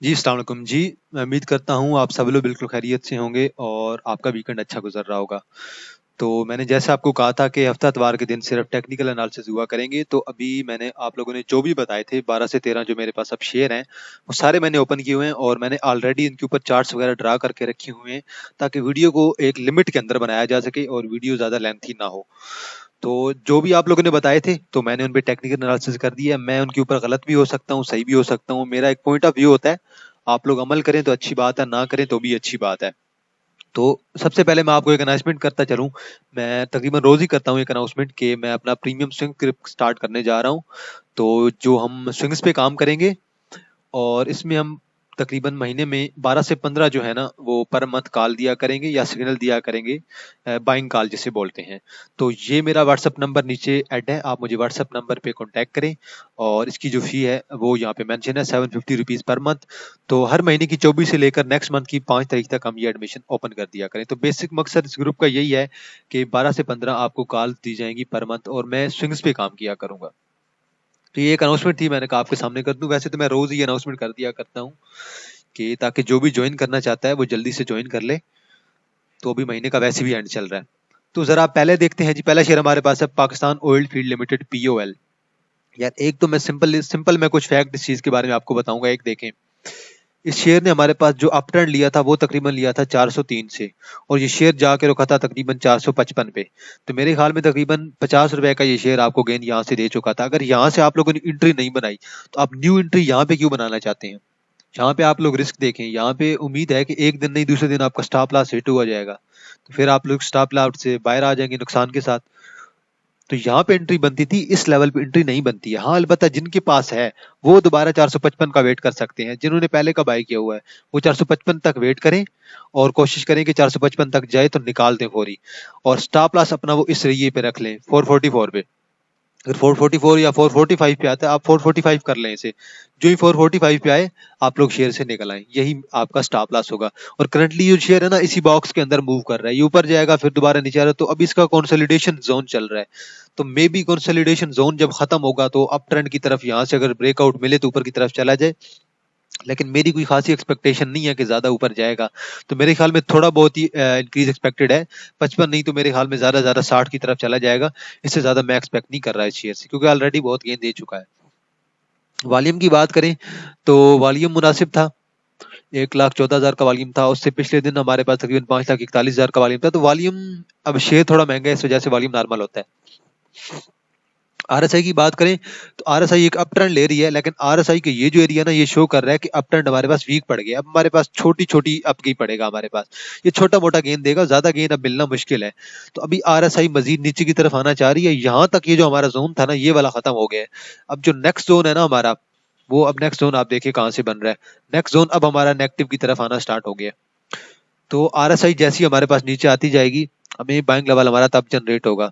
जी, अस्सलाम वालेकुम जी। मैं उम्मीद करता हूँ आप सब लोग बिल्कुल खैरियत से होंगे और आपका वीकेंड अच्छा गुज़र रहा होगा। तो मैंने जैसे आपको कहा था कि हफ्ता इतवार के दिन सिर्फ टेक्निकल एनालिसिस हुआ करेंगे, तो अभी मैंने आप लोगों ने जो भी बताए थे 12 से 13 जो मेरे पास अब शेयर हैं, वो सारे मैंने ओपन किए हुए हैं और मैंने ऑलरेडी इनके ऊपर चार्ट्स वगैरह ड्रा करके रखे हुए हैं, ताकि वीडियो को एक लिमिट के अंदर बनाया जा सके और वीडियो ज़्यादा लेंथी ना हो। तो जो भी आप लोगों ने बताए थे, तो मैंने उन पे टेक्निकल एनालिसिस कर दिया है। मैं उनके ऊपर गलत भी हो सकता हूँ, सही भी हो सकता हूँ। मेरा एक पॉइंट ऑफ व्यू होता है। आप लोग अमल करें तो अच्छी बात है, ना करें तो भी अच्छी बात है। तो सबसे पहले मैं आपको एक अनाउंसमेंट करता चलूं। मैं तकरीबन रोज ही करता हूं एक अनाउंसमेंट कि मैं अपना प्रीमियम स्विंग स्क्रिप्ट स्टार्ट करने जा रहा हूं। तो जो हम स्विंग्स पे काम करेंगे, और इसमें हम तकरीबन महीने में 12 से 15 जो है ना, वो पर मंथ कॉल दिया करेंगे या सिग्नल दिया करेंगे, बाइंग कॉल जिसे बोलते हैं। तो ये मेरा व्हाट्सअप नंबर नीचे ऐड है, आप मुझे व्हाट्सअप नंबर पे कांटेक्ट करें। और इसकी जो फी है वो यहाँ पे मेंशन है, 750 रुपीज़ पर मंथ। तो हर महीने की 24 से लेकर नेक्स्ट मंथ की 5 तारीख तक हम ये एडमिशन ओपन कर दिया करें। तो बेसिक मकसद इस ग्रुप का यही है कि 12 से 15 आपको कॉल दी जाएंगी पर मंथ, और मैं स्विंग्स पे काम किया करूंगा। तो ये एक अनाउंसमेंट थी, मैंने कहा आपके सामने कर दूं। वैसे तो मैं रोज ही अनाउंसमेंट कर दिया करता हूँ कि ताकि जो भी ज्वाइन करना चाहता है वो जल्दी से ज्वाइन कर ले। तो अभी महीने का वैसे भी एंड चल रहा है। तो जरा आप पहले देखते हैं जी। पहला शेयर हमारे पास है Pakistan oil field limited, POL। यार एक तो मैं सिंपल सिंपल मैं कुछ फैक्ट इस चीज के बारे में आपको बताऊंगा। एक देखें, इस शेयर ने हमारे पास जो अप ट्रेंड लिया था वो तकरीबन लिया था 403 से, और ये शेयर जाके रुका था तकरीबन 455 पे। तो मेरे ख्याल में तकरीबन 50 रुपए का ये शेयर आपको गेन यहाँ से दे चुका था। अगर यहाँ से आप लोगों ने एंट्री नहीं बनाई, तो आप न्यू एंट्री यहाँ पे क्यों बनाना चाहते हैं? यहाँ पे आप लोग रिस्क देखें। यहाँ पे उम्मीद है कि एक दिन नहीं दूसरे दिन आपका स्टॉप लॉस हिट हुआ जाएगा, तो फिर आप लोग स्टॉप लॉस से बाहर आ जाएंगे नुकसान के साथ। तो यहाँ पे एंट्री बनती थी, इस लेवल पे एंट्री नहीं बनती है। हाँ, अलबत्ता जिनके पास है वो दोबारा 455 का वेट कर सकते हैं। जिन्होंने पहले का बाय किया हुआ है वो 455 तक वेट करें, और कोशिश करें कि 455 तक जाए तो निकाल दें फौरी। और स्टॉप लॉस अपना वो इस रहिए पे रख लें, 444 पे। अगर 444 या 445 पे आता है, आप 445 कर लें इसे। जो ही 445 पे आए, आप लोग शेयर से निकल आए, यही आपका स्टॉप लॉस होगा। और करंटली ये शेयर है ना, इसी बॉक्स के अंदर मूव कर रहा है। ये ऊपर जाएगा फिर दोबारा नीचे आ रहा है, तो अभी इसका कंसोलिडेशन जोन चल रहा है। तो मे बी कंसोलिडेशन जोन जब खत्म होगा तो अप ट्रेंड की तरफ यहाँ से अगर ब्रेकआउट मिले तो ऊपर की तरफ चला जाए। लेकिन मेरी कोई खासी एक्सपेक्टेशन नहीं है कि ज्यादा ऊपर जाएगा। तो मेरे ख्याल में थोड़ा बहुत ही इंक्रीज एक्सपेक्टेड है। 55 नहीं तो मेरे ख्याल में ज्यादा ज्यादा 60 की तरफ चला जाएगा। इससे ज्यादा मैं एक्सपेक्ट नहीं कर रहा है इस शेयर से, क्योंकि ऑलरेडी बहुत गेन दे चुका है। वॉल्यूम की बात करें तो वॉल्यूम मुनासिब था। 1,14,000 का वॉल्यूम था। उससे पिछले दिन हमारे पास तकरीबन 5,41,000 का वॉल्यूम था। तो वॉल्यूम, अब शेयर थोड़ा महंगा है, इस वजह से वॉल्यूम नॉर्मल होता है। RSI की बात करें तो RSI एक अप ट्रेंड ले रही है, लेकिन RSI के ये जो एरिया ना, ये शो कर रहा है कि अप ट्रेंड हमारे पास वीक पड़ गया। अब हमारे पास छोटी छोटी अप की पड़ेगा, हमारे पास ये छोटा मोटा गेन देगा, ज्यादा गेन अब मिलना मुश्किल है। तो अभी RSI मजीद नीचे की तरफ आना चाह रही है। यहाँ तक ये जो हमारा जोन था ना, ये वाला खत्म हो गया है। अब जो नेक्स्ट जोन है ना हमारा, वो अब नेक्स्ट जोन आप देखिए कहाँ से बन रहा है। नेक्स्ट जोन अब हमारा नेगेटिव की तरफ आना स्टार्ट हो गया। तो RSI जैसी हमारे पास नीचे आती जाएगी, हमें बाइंग लेवल हमारा तब जनरेट होगा।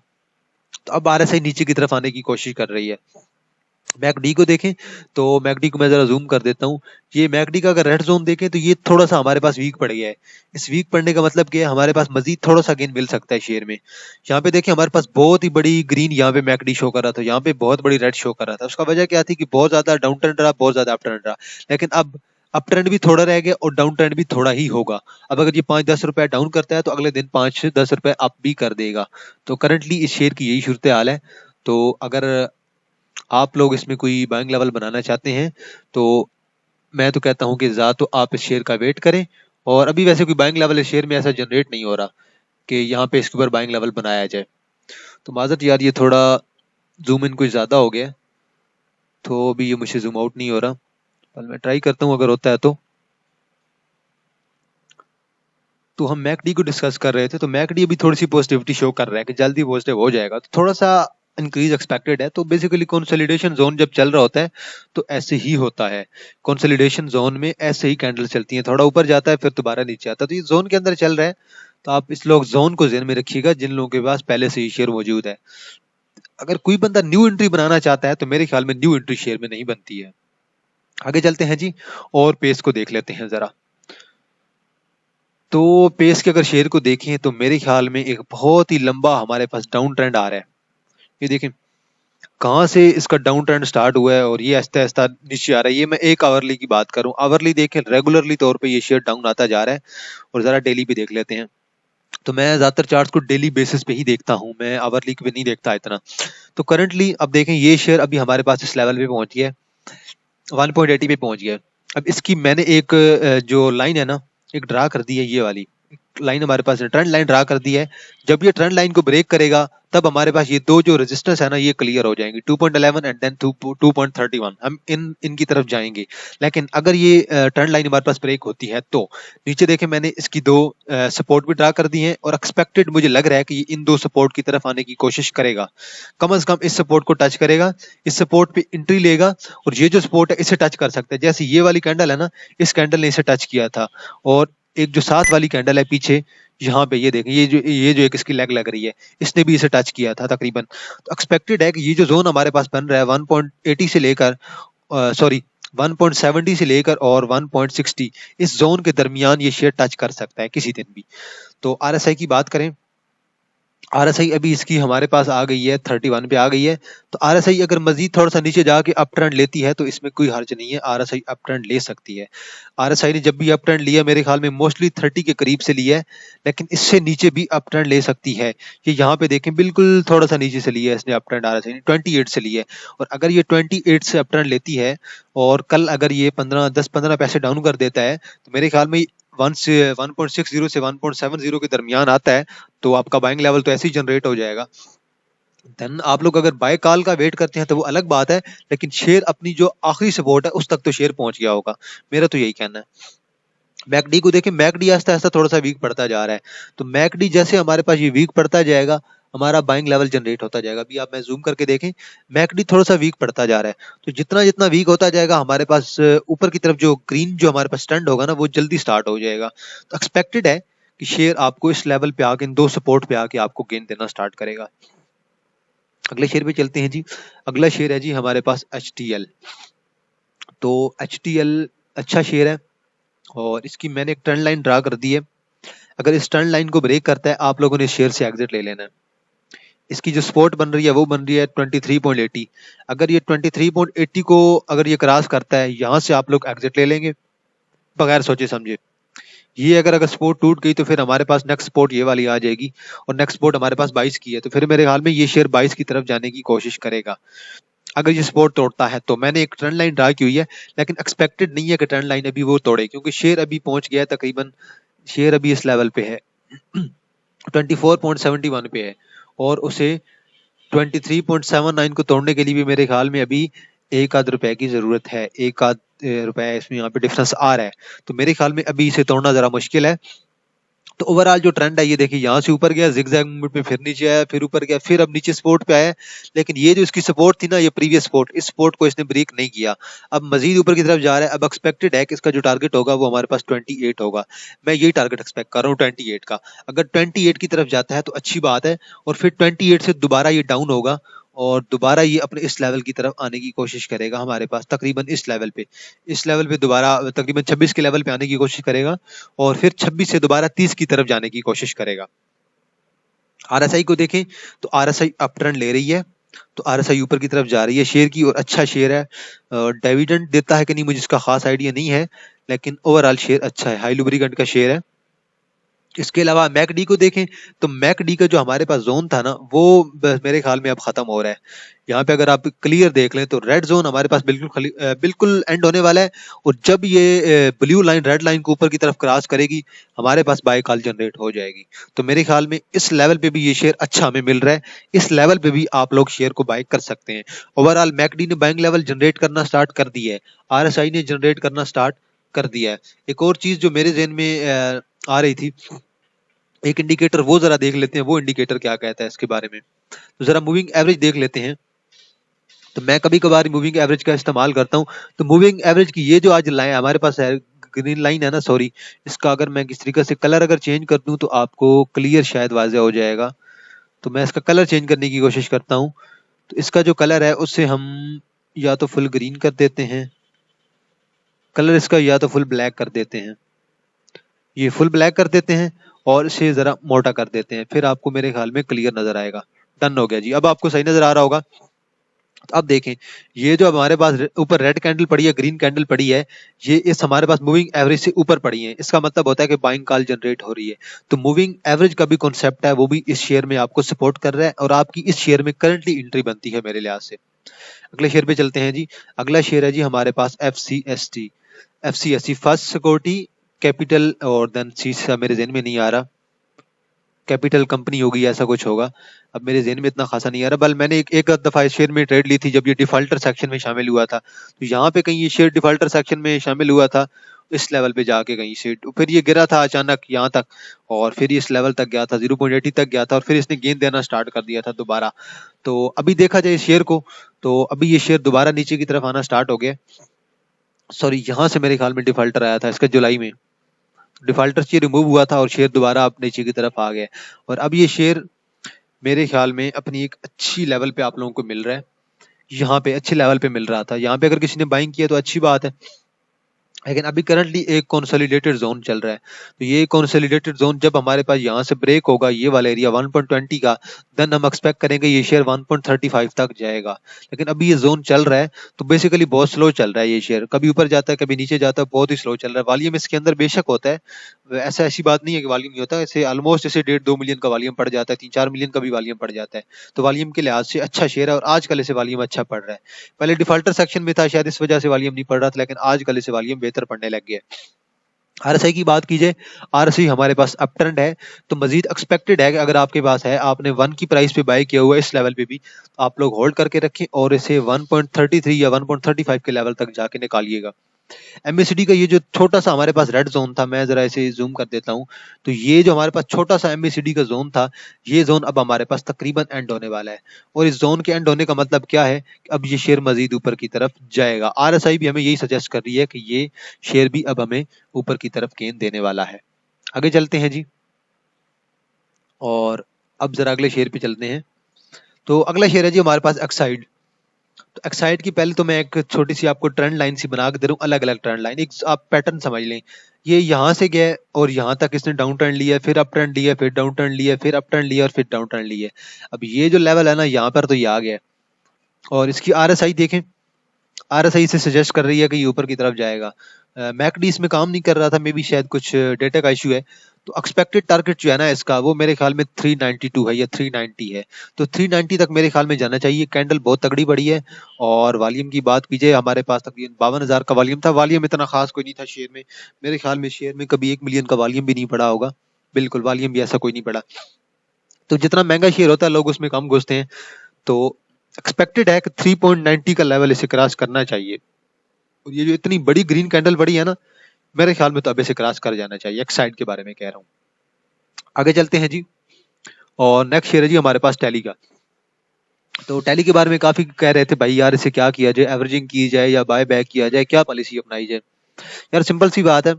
तो अब RSI नीचे की तरफ आने की कोशिश कर रही है। मैकडी को देखें तो मैकडी को मैं जरा जूम कर देता हूँ। ये मैकडी का अगर रेड जोन देखें तो ये थोड़ा सा हमारे पास वीक पड़ गया है। इस वीक पड़ने का मतलब क्या है, हमारे पास मजीद थोड़ा सा गेन मिल सकता है शेयर में। यहाँ पे देखें हमारे पास बहुत ही बड़ी ग्रीन यहाँ पे मैकडी शो कर रहा था, यहाँ पे बहुत बड़ी रेड शो कर रहा था। उसका वजह क्या थी कि बहुत ज्यादा डाउन ट्रेंड रहा, बहुत ज्यादा अप ट्रेंड रहा। लेकिन अब अप ट्रेंड भी थोड़ा रह गया और डाउन ट्रेंड भी थोड़ा ही होगा। अब अगर ये 5-10 रुपए डाउन करता है तो अगले दिन 5-10 रुपए अप भी कर देगा। तो करंटली इस शेयर की यही सूरत हाल है। तो अगर आप लोग इसमें कोई बाइंग लेवल बनाना चाहते हैं, तो मैं तो कहता हूं कि ज़्यादा तो आप इस शेयर का वेट करें। और अभी वैसे कोई बाइंग लेवल इस शेयर में ऐसा जनरेट नहीं हो रहा कि यहाँ पे इसके ऊपर बाइंग लेवल बनाया जाए। तो माजरत यार, ये थोड़ा जूम इन कुछ ज़्यादा हो गया है, तो अभी ये मुझे जूम आउट नहीं हो रहा। पर मैं ट्राई करता हूँ, अगर होता है तो हम मैकडी को डिस्कस कर रहे थे। तो मैकडी अभी थोड़ी सी पॉजिटिविटी शो कर रहा है कि जल्दी पॉजिटिव हो जाएगा, तो थोड़ा सा इंक्रीज एक्सपेक्टेड है। तो बेसिकली कंसोलिडेशन जोन जब चल रहा होता है तो ऐसे ही होता है। कंसोलिडेशन जोन में ऐसे ही कैंडल चलती है, थोड़ा ऊपर जाता है फिर दोबारा नीचे आता है। तो ये जोन के अंदर चल रहा है। तो आप इस लोग जोन को ध्यान में रखिएगा, जिन लोगों के पास पहले से ही शेयर मौजूद है। अगर कोई बंदा न्यू एंट्री बनाना चाहता है तो मेरे ख्याल में न्यू एंट्री शेयर में नहीं बनती है। आगे चलते हैं जी, और पेस को देख लेते हैं जरा। तो पेस के अगर शेयर को देखें तो मेरे ख्याल में एक बहुत ही लंबा हमारे पास डाउन ट्रेंड आ रहा है। ये देखें, कहाँ से इसका डाउन ट्रेंड स्टार्ट हुआ है और ये आहिस्ता आहिस्ता नीचे आ रहा है। ये मैं एक आवरली की बात करूं, आवरली देखें रेगुलरली तौर पे ये शेयर डाउन आता जा रहा है। और जरा डेली भी देख लेते हैं। तो मैं ज्यादातर चार्ट्स को डेली बेसिस पे ही देखता हूं, मैं आवरली पे नहीं देखता इतना। तो करंटली अब देखें ये शेयर अभी हमारे पास इस लेवल पे पहुंच गया है, 1.80 पे पहुंच गया है। अब इसकी मैंने एक जो लाइन है ना, एक ड्रा कर दी है, ये वाली लाइन हमारे पास ट्रेंड लाइन ड्रा कर दी है। जब ये ट्रेंड लाइन को ब्रेक करेगा तब हमारे पास ये दो जो रेजिस्टेंस है ना ये क्लियर हो जाएंगी, 2.11 एंड देन 2.31, हम इनकी तरफ जाएंगे। लेकिन अगर ये ट्रेंड लाइन हमारे पास ब्रेक होती है तो नीचे देखें मैंने इसकी दो सपोर्ट भी ड्रा कर दी हैं, और एक्सपेक्टेड मुझे लग रहा है कि ये इन दो सपोर्ट की तरफ आने की कोशिश करेगा। कम से कम इस सपोर्ट को टच करेगा, इस सपोर्ट पे एंट्री लेगा, और ये जो सपोर्ट है इसे टच कर सकता है। जैसे ये वाली कैंडल है ना, इस कैंडल ने इसे टच किया था, और एक जो साथ वाली कैंडल है पीछे यहाँ पे, ये देखें ये जो एक इसकी लेग लग रही है, इसने भी इसे टच किया था तकरीबन। तो एक्सपेक्टेड है कि ये जो जोन हमारे पास बन रहा है 1.80 से लेकर सॉरी 1.70 से लेकर और 1.60, इस जोन के दरमियान ये शेयर टच कर सकता है किसी दिन भी। तो आरएसआई की बात करें, आरएसआई अभी इसकी हमारे पास आ गई है 31 पे आ गई है। तो आरएसआई अगर मजीद थोड़ा सा नीचे जाके अप ट्रेंड लेती है तो इसमें कोई हर्ज नहीं है, आरएसआई अप ट्रेंड ले सकती है। आरएसआई ने जब भी अप ट्रेंड लिया मेरे ख्याल में मोस्टली 30 के करीब से लिया है, लेकिन इससे नीचे भी अप ट्रेंड ले सकती है। ये यहाँ पे देखें बिल्कुल थोड़ा सा नीचे से लिया है इसने अप ट्रेंड, आरएसआई ने 28 से लिया है। और अगर ये 28 से अप ट्रेंड लेती है और कल अगर ये 10-15 पैसे डाउन कर देता है, तो मेरे ख्याल में 1.60 से 1.70 के दरमियान आता है, तो आपका बाइंग लेवल तो ऐसे ही जनरेट हो जाएगा। देन आप लोग अगर बाय कॉल का वेट करते हैं तो वो अलग बात है, लेकिन शेयर अपनी जो आखिरी सपोर्ट है उस तक तो शेयर पहुंच गया होगा, मेरा तो यही कहना है। मैकडी को देखें, मैकडी आस्ता आस्ता थोड़ा सा वीक पड़ता जा रहा है। तो मैकडी जैसे हमारे पास ये वीक पड़ता जाएगा, हमारा बाइंग लेवल जनरेट होता जाएगा। अभी आप मैं जूम करके देखें, मैकडी थोड़ा सा वीक पड़ता जा रहा है। तो जितना जितना वीक होता जाएगा हमारे पास ऊपर की तरफ जो ग्रीन जो हमारे पास ट्रेंड होगा ना वो जल्दी स्टार्ट हो जाएगा। तो एक्सपेक्टेड है कि शेयर आपको इस लेवल पे आके, इन दो सपोर्ट पे आके आपको गेन देना स्टार्ट करेगा। अगले शेयर पे चलते हैं जी। अगला शेयर है जी हमारे पास HTL। तो HTL अच्छा शेयर है, और इसकी मैंने एक ट्रेंड लाइन ड्रा कर दी है। अगर इस ट्रेंड लाइन को ब्रेक करता है आप लोगों ने शेयर से एग्जिट ले लेना है। इसकी जो सपोर्ट बन रही है वो बन रही है 23.80। अगर ये 23.80 को अगर ये क्रॉस करता है, यहाँ से आप लोग एग्जिट ले लेंगे बगैर सोचे समझे। ये अगर सपोर्ट टूट गई तो फिर हमारे पास नेक्स्ट सपोर्ट ये वाली आ जाएगी, और नेक्स्ट सपोर्ट हमारे पास 22 की है, तो फिर मेरे ख्याल में ये शेयर 22 की तरफ जाने की कोशिश करेगा अगर ये सपोर्ट तोड़ता है। तो मैंने एक ट्रेंड लाइन ड्रा की हुई है, लेकिन एक्सपेक्टेड नहीं है कि ट्रेंड लाइन अभी वो तोड़े, क्योंकि शेयर अभी पहुंच गया है तकरीबन, शेयर अभी इस लेवल पे है 24.71 पे है, और उसे 23.79 को तोड़ने के लिए भी मेरे ख्याल में अभी एक आध रुपए की जरूरत है, एक आध रुपए इसमें यहाँ पे डिफरेंस आ रहा है। तो मेरे ख्याल में अभी इसे तोड़ना जरा मुश्किल है। तो ओवरऑल जो ट्रेंड है ये देखिए, यहाँ से ऊपर गया जिगजैग मूवमेंट में, फिर नीचे आया, फिर ऊपर गया, फिर अब नीचे सपोर्ट पे आया। लेकिन ये जो इसकी सपोर्ट थी ना, ये प्रीवियस सपोर्ट, इस सपोर्ट को इसने ब्रेक नहीं किया। अब मजीद ऊपर की तरफ जा रहा है। अब एक्सपेक्टेड है कि इसका जो टारगेट होगा वो हमारे पास 28 होगा। मैं यही टारगेट एक्सपेक्ट कर रहा हूँ 28 का। अगर 28 की तरफ जाता है तो अच्छी बात है, और फिर 28 से दोबारा ये डाउन होगा, और दोबारा ये अपने इस लेवल की तरफ आने की कोशिश करेगा हमारे पास, तकरीबन इस लेवल पे दोबारा तकरीबन 26 के लेवल पे आने की कोशिश करेगा, और फिर 26 से दोबारा 30 की तरफ जाने की कोशिश करेगा। आरएसआई को देखें तो आरएसआई अप ट्रेंड ले रही है, तो आरएसआई ऊपर की तरफ जा रही है शेयर की, और अच्छा शेयर है। डिविडेंड देता है कि नहीं मुझे इसका खास आइडिया नहीं है, लेकिन ओवरऑल शेयर अच्छा है, हाई लुब्रिकेंट का शेयर है। इसके अलावा मैकडी को देखें तो मैकडी का जो हमारे पास जोन था ना वो मेरे ख्याल में अब खत्म हो रहा है। यहाँ पे अगर आप क्लियर देख लें तो रेड जोन हमारे पास बिल्कुल एंड होने वाला है, और जब ये ब्लू लाइन रेड लाइन को ऊपर की तरफ क्रॉस करेगी हमारे पास बाय कॉल जनरेट हो जाएगी। तो मेरे ख्याल में इस लेवल पे भी ये शेयर अच्छा हमें मिल रहा है, इस लेवल पे भी आप लोग शेयर को बाय कर सकते हैं। ओवरऑल मैकडी ने बाइंग लेवल जनरेट करना स्टार्ट कर दिया है, आरएसआई ने जनरेट करना स्टार्ट कर दिया है। एक और चीज जो मेरे जहन में आ रही थी, एक इंडिकेटर वो जरा देख लेते हैं, वो इंडिकेटर क्या कहता है इसके बारे में। तो जरा मूविंग एवरेज देख लेते हैं। तो मैं कभी कभार मूविंग एवरेज का इस्तेमाल करता हूँ। तो मूविंग एवरेज की ये जो आज लाइन हमारे पास है, ग्रीन लाइन है ना, सॉरी, इसका अगर मैं किस तरीके से कलर अगर चेंज कर दूं तो आपको क्लियर शायद वाज़ेह हो जाएगा। तो मैं इसका कलर चेंज करने की कोशिश करता हूँ। तो इसका जो कलर है उससे हम या तो फुल ग्रीन कर देते हैं कलर इसका, या तो फुल ब्लैक कर देते हैं। ये फुल ब्लैक कर देते हैं और इसे जरा मोटा कर देते हैं, फिर आपको मेरे ख्याल में क्लियर नजर आएगा। डन हो गया जी, अब आपको सही नजर आ रहा होगा। अब देखें, ये जो हमारे पास ऊपर रेड कैंडल पड़ी है, ग्रीन कैंडल पड़ी है, ये इस हमारे पास मूविंग एवरेज से ऊपर पड़ी है। इसका मतलब होता है कि बाइंग कॉल जनरेट हो रही है। तो मूविंग एवरेज का भी कॉन्सेप्ट है, वो भी इस शेयर में आपको सपोर्ट कर रहा है और आपकी इस शेयर में करंटली एंट्री बनती है मेरे लिहाज से। अगले शेयर पे चलते हैं जी। अगला शेयर है जी हमारे पास FCST। FCST first security capital, और देन सी मेरे जहन में नहीं आ रहा, कैपिटल कंपनी होगी, ऐसा कुछ होगा। अब मेरे ज़हन में इतना खासा नहीं आ रहा। बल मैंने एक दफ़ा इस शेयर में ट्रेड ली थी जब ये डिफॉल्टर सेक्शन में शामिल हुआ था। तो यहाँ पे कहीं ये शेयर डिफॉल्टर सेक्शन में शामिल हुआ था, इस लेवल पे जाके कहीं से फिर ये गिरा था अचानक यहाँ तक, और फिर इस लेवल तक गया था, 0.80 तक गया था, और फिर इसने गेंद देना स्टार्ट कर दिया था दोबारा। तो अभी देखा जाए इस शेयर को, तो अभी ये शेयर दोबारा नीचे की तरफ आना स्टार्ट हो गया। सॉरी, यहाँ से मेरे ख्याल में डिफॉल्टर आया था इसका जुलाई में, डिफॉल्टर से रिमूव हुआ था और शेयर दोबारा अब नीचे की तरफ आ गया। और अब ये शेयर मेरे ख्याल में अपनी एक अच्छी लेवल पे आप लोगों को मिल रहा है। यहाँ पे अच्छे लेवल पे मिल रहा था, यहाँ पे अगर किसी ने बाइंग किया तो अच्छी बात है, लेकिन अभी करंटली एक कंसोलिडेटेड जोन चल रहा है। तो ये कंसोलिडेटेड जोन जब हमारे पास यहाँ से ब्रेक होगा, ये वाला एरिया 1.20 का, देन हम एक्सपेक्ट करेंगे ये शेयर 1.35 तक जाएगा। लेकिन अभी ये जोन चल रहा है, तो बेसिकली बहुत स्लो चल रहा है ये शेयर, कभी ऊपर जाता है कभी नीचे जाता है, बहुत ही स्लो चल रहा है। वॉल्यूम इसके अंदर बेशक होता है, ऐसी बात नहीं है कि वॉल्यूम नहीं होता, ऐसे ऑलमोस्ट जैसे 1.5-2 मिलियन का वॉल्यूम पड़ जाता है, 3-4 मिलियन का भी वॉल्यूम पड़ जाता है। तो वॉल्यूम के लिहाज से अच्छा शेयर है और आजकल इसे वॉल्यूम अच्छा पड़ रहा है। पहले डिफॉल्टर सेक्शन में था, शायद इस वजह से वॉल्यूम नहीं पड़ रहा था, लेकिन आजकल इसे वॉल्यूम बेहतर पड़ने लग गया। आरएसआई की बात की जाए, आरएसआई हमारे पास अप ट्रेंड है, तो मजीद एक्सपेक्टेड है कि अगर आपके पास है, आपने 1 की प्राइस पे बाय किया हुआ है इस लेवल पे भी, तो आप लोग होल्ड करके रखें और इसे 1.33 या 1.35 के लेवल तक जाके निकालिएगा। एमएसीडी का ये जो छोटा सा हमारे पास रेड जोन था, मैं जरा इसे जूम कर देता हूँ, तो ये जो हमारे पास छोटा सा एमएसीडी का जोन था, ये जोन अब हमारे पास तकरीबन एंड होने वाला है। और इस जोन के एंड होने का मतलब क्या है, अब ये शेयर मजीद ऊपर की तरफ जाएगा। आरएसआई भी हमें यही सजेस्ट कर रही है कि ये शेयर भी अब हमें ऊपर की तरफ गेंद देने वाला है। आगे चलते हैं जी, और अब जरा अगले शेयर पे चलते हैं। तो अगला शेयर है जी हमारे पास एक्साइड। तो एक्साइड की पहले तो मैं एक छोटी सी आपको ट्रेंड लाइन सी बना के दे रहा हूँ, अलग अलग ट्रेंड लाइन, एक आप पैटर्न समझ लें। ये यहाँ से गया और यहाँ तक इसने डाउन ट्रेंड लिया, फिर अप ट्रेंड लिया, फिर डाउन ट्रेंड लिया, फिर अप ट्रेंड लिया और फिर डाउन ट्रेंड लिया। अब ये जो लेवल है ना, यहाँ पर तो ये आ गया, और इसकी आरएसआई देखें, आरएसआई से सजेस्ट कर रही है कि ये ऊपर की तरफ जाएगा। मैकडी इसमें काम नहीं कर रहा था, मे बी शायद कुछ डेटा का इशू है। तो एक्सपेक्टेड टारगेट जो है ना इसका, वो मेरे ख्याल में 392 है या 390 है। तो 390 तक मेरे ख्याल में जाना चाहिए। कैंडल बहुत तगड़ी बड़ी है। और वॉल्यूम की बात की जाए, हमारे पास तकरीबन 52,000 का वॉल्यूम था। वॉल्यूम इतना खास कोई नहीं था शेयर में, मेरे ख्याल में शेयर में कभी 1 मिलियन का वॉल्यूम भी नहीं पड़ा होगा, बिल्कुल वॉल्यूम भी ऐसा कोई नहीं पड़ा। तो जितना महंगा शेयर होता है लोग उसमें कम घुसते हैं। तो एक्सपेक्टेड है कि 3.90 का लेवल इसे क्रॉस करना चाहिए। और ये जो इतनी बड़ी ग्रीन कैंडल बड़ी है ना, मेरे ख्याल में तो अब इसे क्रॉस कर जाना चाहिए। एक्साइड के बारे में कह रहा हूँ। आगे चलते हैं जी, और नेक्स्ट शेयर है जी हमारे पास टैली का। तो टैली के बारे में काफी कह रहे थे भाई यार इसे क्या किया जाए, एवरेजिंग की जाए या बाय बैक किया जाए, क्या पॉलिसी अपनाई जाए। यार सिंपल सी बात है,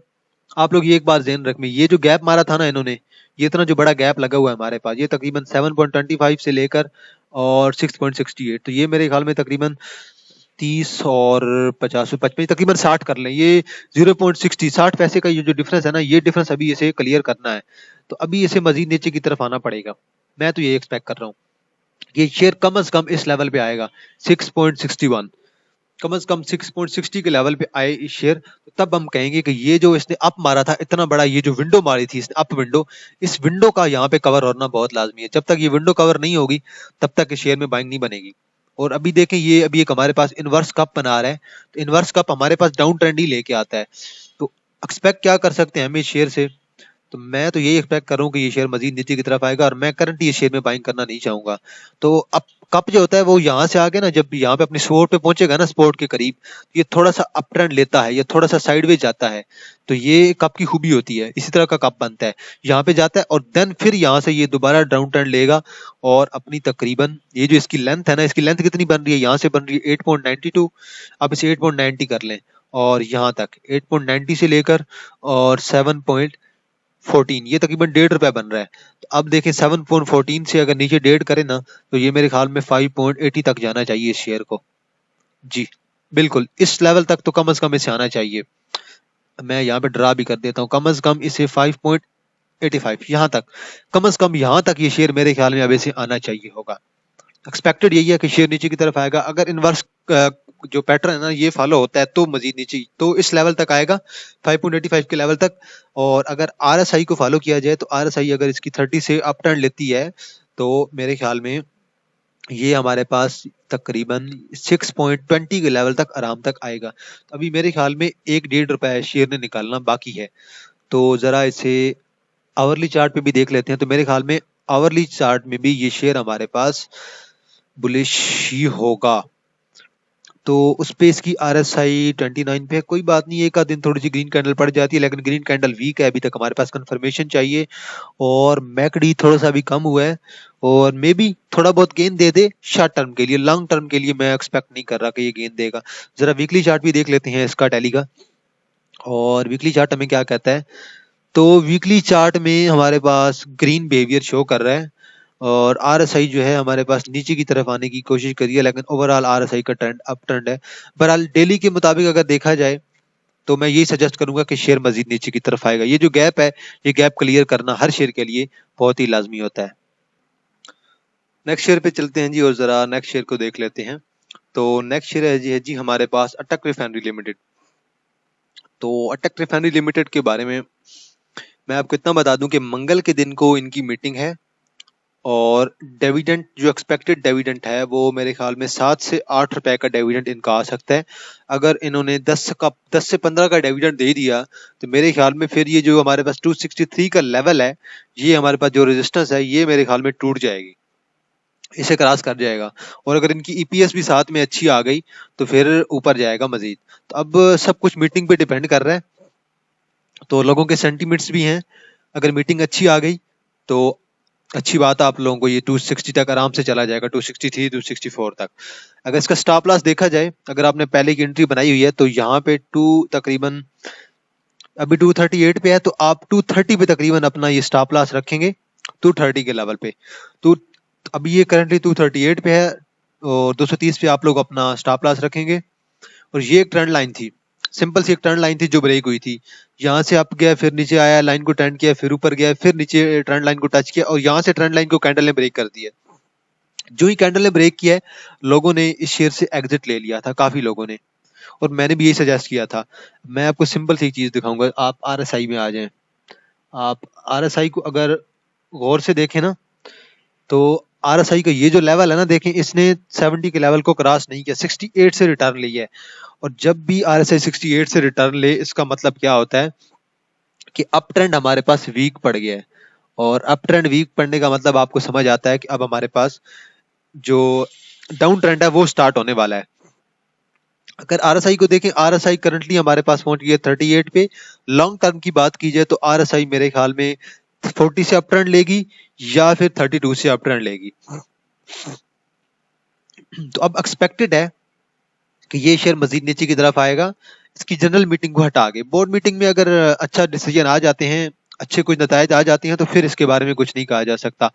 आप लोग ये एक बात ध्यान रखें, ये जो गैप मारा था ना इन्होंने, ये इतना जो बड़ा गैप लगा हुआ है हमारे पास, ये तकरीबन 7.25 से लेकर और 6.68, तो ये मेरे ख्याल में तकरीबन 30 और 50 55 तकरीबन 60 कर लें। ये 0.60 60 पैसे का ये जो डिफरेंस है ना, ये डिफरेंस अभी इसे क्लियर करना है। तो अभी इसे मजीद नीचे की तरफ आना पड़ेगा, मैं तो ये एक्सपेक्ट कर रहा हूँ। ये शेयर कम से कम इस लेवल पे आएगा 6.61, कम से कम 6.60 के लेवल पे आए इस शेयर, तो तब हम कहेंगे कि ये जो इसने अप मारा था इतना बड़ा, ये जो विंडो मारी थी इसने अप विंडो, इस विंडो का यहाँ पे कवर होना बहुत लाजमी है। जब तक ये विंडो कवर नहीं होगी तब तक इस शेयर में बाइंग नहीं बनेगी। और अभी देखें, ये अभी एक हमारे पास इनवर्स कप बना रहा है, तो इनवर्स कप हमारे पास डाउन ट्रेंड ही लेके आता है। तो एक्सपेक्ट क्या कर सकते हैं हम इस शेयर से, तो मैं तो यही एक्सपेक्ट कर रहा हूँ कि ये शेयर मजीद नीचे की तरफ आएगा, और मैं करंटली ये शेयर में बाइंग करना नहीं चाहूंगा। तो अब कप जो होता है वो यहाँ से आगे ना, जब यहाँ पे अपनी सपोर्ट पे पहुंचेगा ना, सपोर्ट के करीब, ये थोड़ा सा अप ट्रेंड लेता है या थोड़ा सा साइडवेज जाता है। तो ये कप की खूबी होती है, इसी तरह का कप बनता है, यहाँ पे जाता है और देन फिर यहाँ से ये दोबारा डाउन ट्रेंड लेगा, और अपनी तकरीबन ये जो इसकी लेंथ है ना, इसकी लेंथ कितनी बन रही है, यहाँ से बन रही है 8.92, अब इसे 8.90 कर लें, और यहाँ तक 8.90 से लेकर और 7.14, ये तकरीबन ₹1.5 बन रहा है। तो अब देखें 7.14 से अगर नीचे 1.5 करे ना, तो ये मेरे ख्याल में 5.80 तक जाना चाहिए इस शेयर को। जी बिल्कुल, इस लेवल तक तो कम से कम इसे आना चाहिए। मैं यहाँ पे ड्रा भी कर देता हूँ, कम से कम इसे 5.85 यहाँ तक, कम से कम यहाँ तक ये शेयर मेरे ख्याल में अब इसे आना चाहिए होगा। एक्सपेक्टेड यही है कि शेयर नीचे की तरफ आएगा। अगर इनवर्स जो पैटर्न है ना ये फॉलो होता है तो मजीद नीचे तो इस लेवल तक आएगा 5.85 के लेवल तक। और अगर आरएसआई को फॉलो किया जाए तो आरएसआई अगर इसकी 30 से अप टर्न लेती है तो मेरे ख्याल में ये हमारे पास तकरीबन 6.20 के लेवल तक आराम तक आएगा। तो अभी मेरे ख्याल में 1-1.5 रुपए शेयर ने निकालना बाकी है। तो जरा इसे आवरली चार्ट पे भी देख लेते हैं। तो मेरे ख्याल में आवरली चार्ट में भी ये शेयर हमारे पास बुलिश ही होगा। तो उस पे इसकी RSI 29 पे है। कोई बात नहीं, एक आध दिन थोड़ी सी ग्रीन कैंडल पड़ जाती है, लेकिन ग्रीन कैंडल वीक है, अभी तक हमारे पास कंफर्मेशन चाहिए। और मैकडी थोड़ा सा भी कम हुआ है और मे बी थोड़ा बहुत गेन दे दे शॉर्ट टर्म के लिए। लॉन्ग टर्म के लिए मैं एक्सपेक्ट नहीं कर रहा कि ये गेन देगा। जरा वीकली चार्ट भी देख लेते हैं इसका, टैली का। और वीकली चार्ट हमें क्या कहता है? तो वीकली चार्ट में हमारे पास ग्रीन बिहेवियर शो कर रहा है और आरएसआई जो है हमारे पास नीचे की तरफ आने की कोशिश करी है, लेकिन ओवरऑल आरएसआई का ट्रेंड अप ट्रेंड है। बहरहाल डेली के मुताबिक अगर देखा जाए तो मैं यही सजेस्ट करूंगा कि शेयर मजीद नीचे की तरफ आएगा। ये जो गैप है, ये गैप क्लियर करना हर शेयर के लिए बहुत ही लाजमी होता है। नेक्स्ट शेयर पे चलते हैं जी और जरा नेक्स्ट शेयर को देख लेते हैं। तो नेक्स्ट शेयर है जी हमारे पास अटक रिफाइनरी लिमिटेड। तो अटक रिफाइनरी लिमिटेड के बारे में मैं आपको इतना बता दूं कि मंगल के दिन को इनकी मीटिंग है और डिविडेंड जो एक्सपेक्टेड डिविडेंड है वो मेरे ख्याल में 7 से 8 रुपए का डिविडेंड इनका आ सकता है। अगर इन्होंने 10 से 15 का डिविडेंड दे दिया तो मेरे ख्याल में फिर ये जो हमारे पास 263 का लेवल है, ये हमारे पास जो रेजिस्टेंस है ये मेरे ख्याल में टूट जाएगी, इसे क्रॉस कर जाएगा। और अगर इनकी ईपीएस भी साथ में अच्छी आ गई तो फिर ऊपर जाएगा मजीद। तो अब सब कुछ मीटिंग पे डिपेंड कर रहा है, तो लोगों के सेंटीमेंट्स भी हैं। अगर मीटिंग अच्छी आ गई तो अच्छी बात है, आप लोगों को ये 260 तक आराम से चला जाएगा, 263 264 तक। अगर इसका स्टॉप लॉस देखा जाए, अगर आपने पहले की एंट्री बनाई हुई है तो यहाँ पे तकरीबन अभी 238 पे है, तो आप 230 पे तकरीबन अपना ये स्टॉप लॉस रखेंगे 230 के लेवल पे। तो अभी ये करंटली 238 पे है और 230 पे आप लोग अपना स्टॉप लॉस रखेंगे। और ये एक ट्रेंड लाइन थी, सिंपल सी एक ट्रेंड लाइन थी जो ब्रेक हुई थी। यहाँ से अप गया, फिर नीचे आया, लाइन को ट्रेंड किया, फिर ऊपर गया, फिर नीचे ट्रेंड लाइन को टच किया और यहाँ से ट्रेंड लाइन को कैंडल ने ब्रेक कर दिया। जो ही कैंडल ने ब्रेक किया है, लोगों ने इस शेयर से एग्जिट ले लिया था, काफी लोगों ने, और मैंने भी यही सजेस्ट किया था। मैं आपको सिंपल सी चीज दिखाऊंगा, आप आरएसआई में आ जाएं। आप आरएसआई को अगर गौर से देखें ना, तो आरएसआई का ये जो लेवल है ना, देखें इसने 70 के लेवल को क्रॉस नहीं किया, 68 से रिटर्न लिया है। और जब भी आरएसआई 68 से रिटर्न ले, इसका मतलब क्या होता है कि अप ट्रेंड हमारे पास वीक पड़ गया है। और अप ट्रेंड वीक पड़ने का मतलब आपको समझ आता है कि अब हमारे पास जो डाउन ट्रेंड है वो स्टार्ट होने वाला है। अगर आरएसआई को देखें, आरएसआई करंटली हमारे पास पहुंच गई है 38 पे। लॉन्ग टर्म की बात की जाए तो आरएसआई मेरे ख्याल में 40 से अप ट्रेंड लेगी या फिर 32 से अप ट्रेंड लेगी। तो अब एक्सपेक्टेड है कि ये शेयर मजीद नीचे की तरफ आएगा। इसकी जनरल मीटिंग को हटा के बोर्ड मीटिंग में अगर अच्छा डिसीजन आ जाते हैं, अच्छे कुछ नतायज आ जाते हैं, तो फिर इसके बारे में कुछ नहीं कहा जा सकता।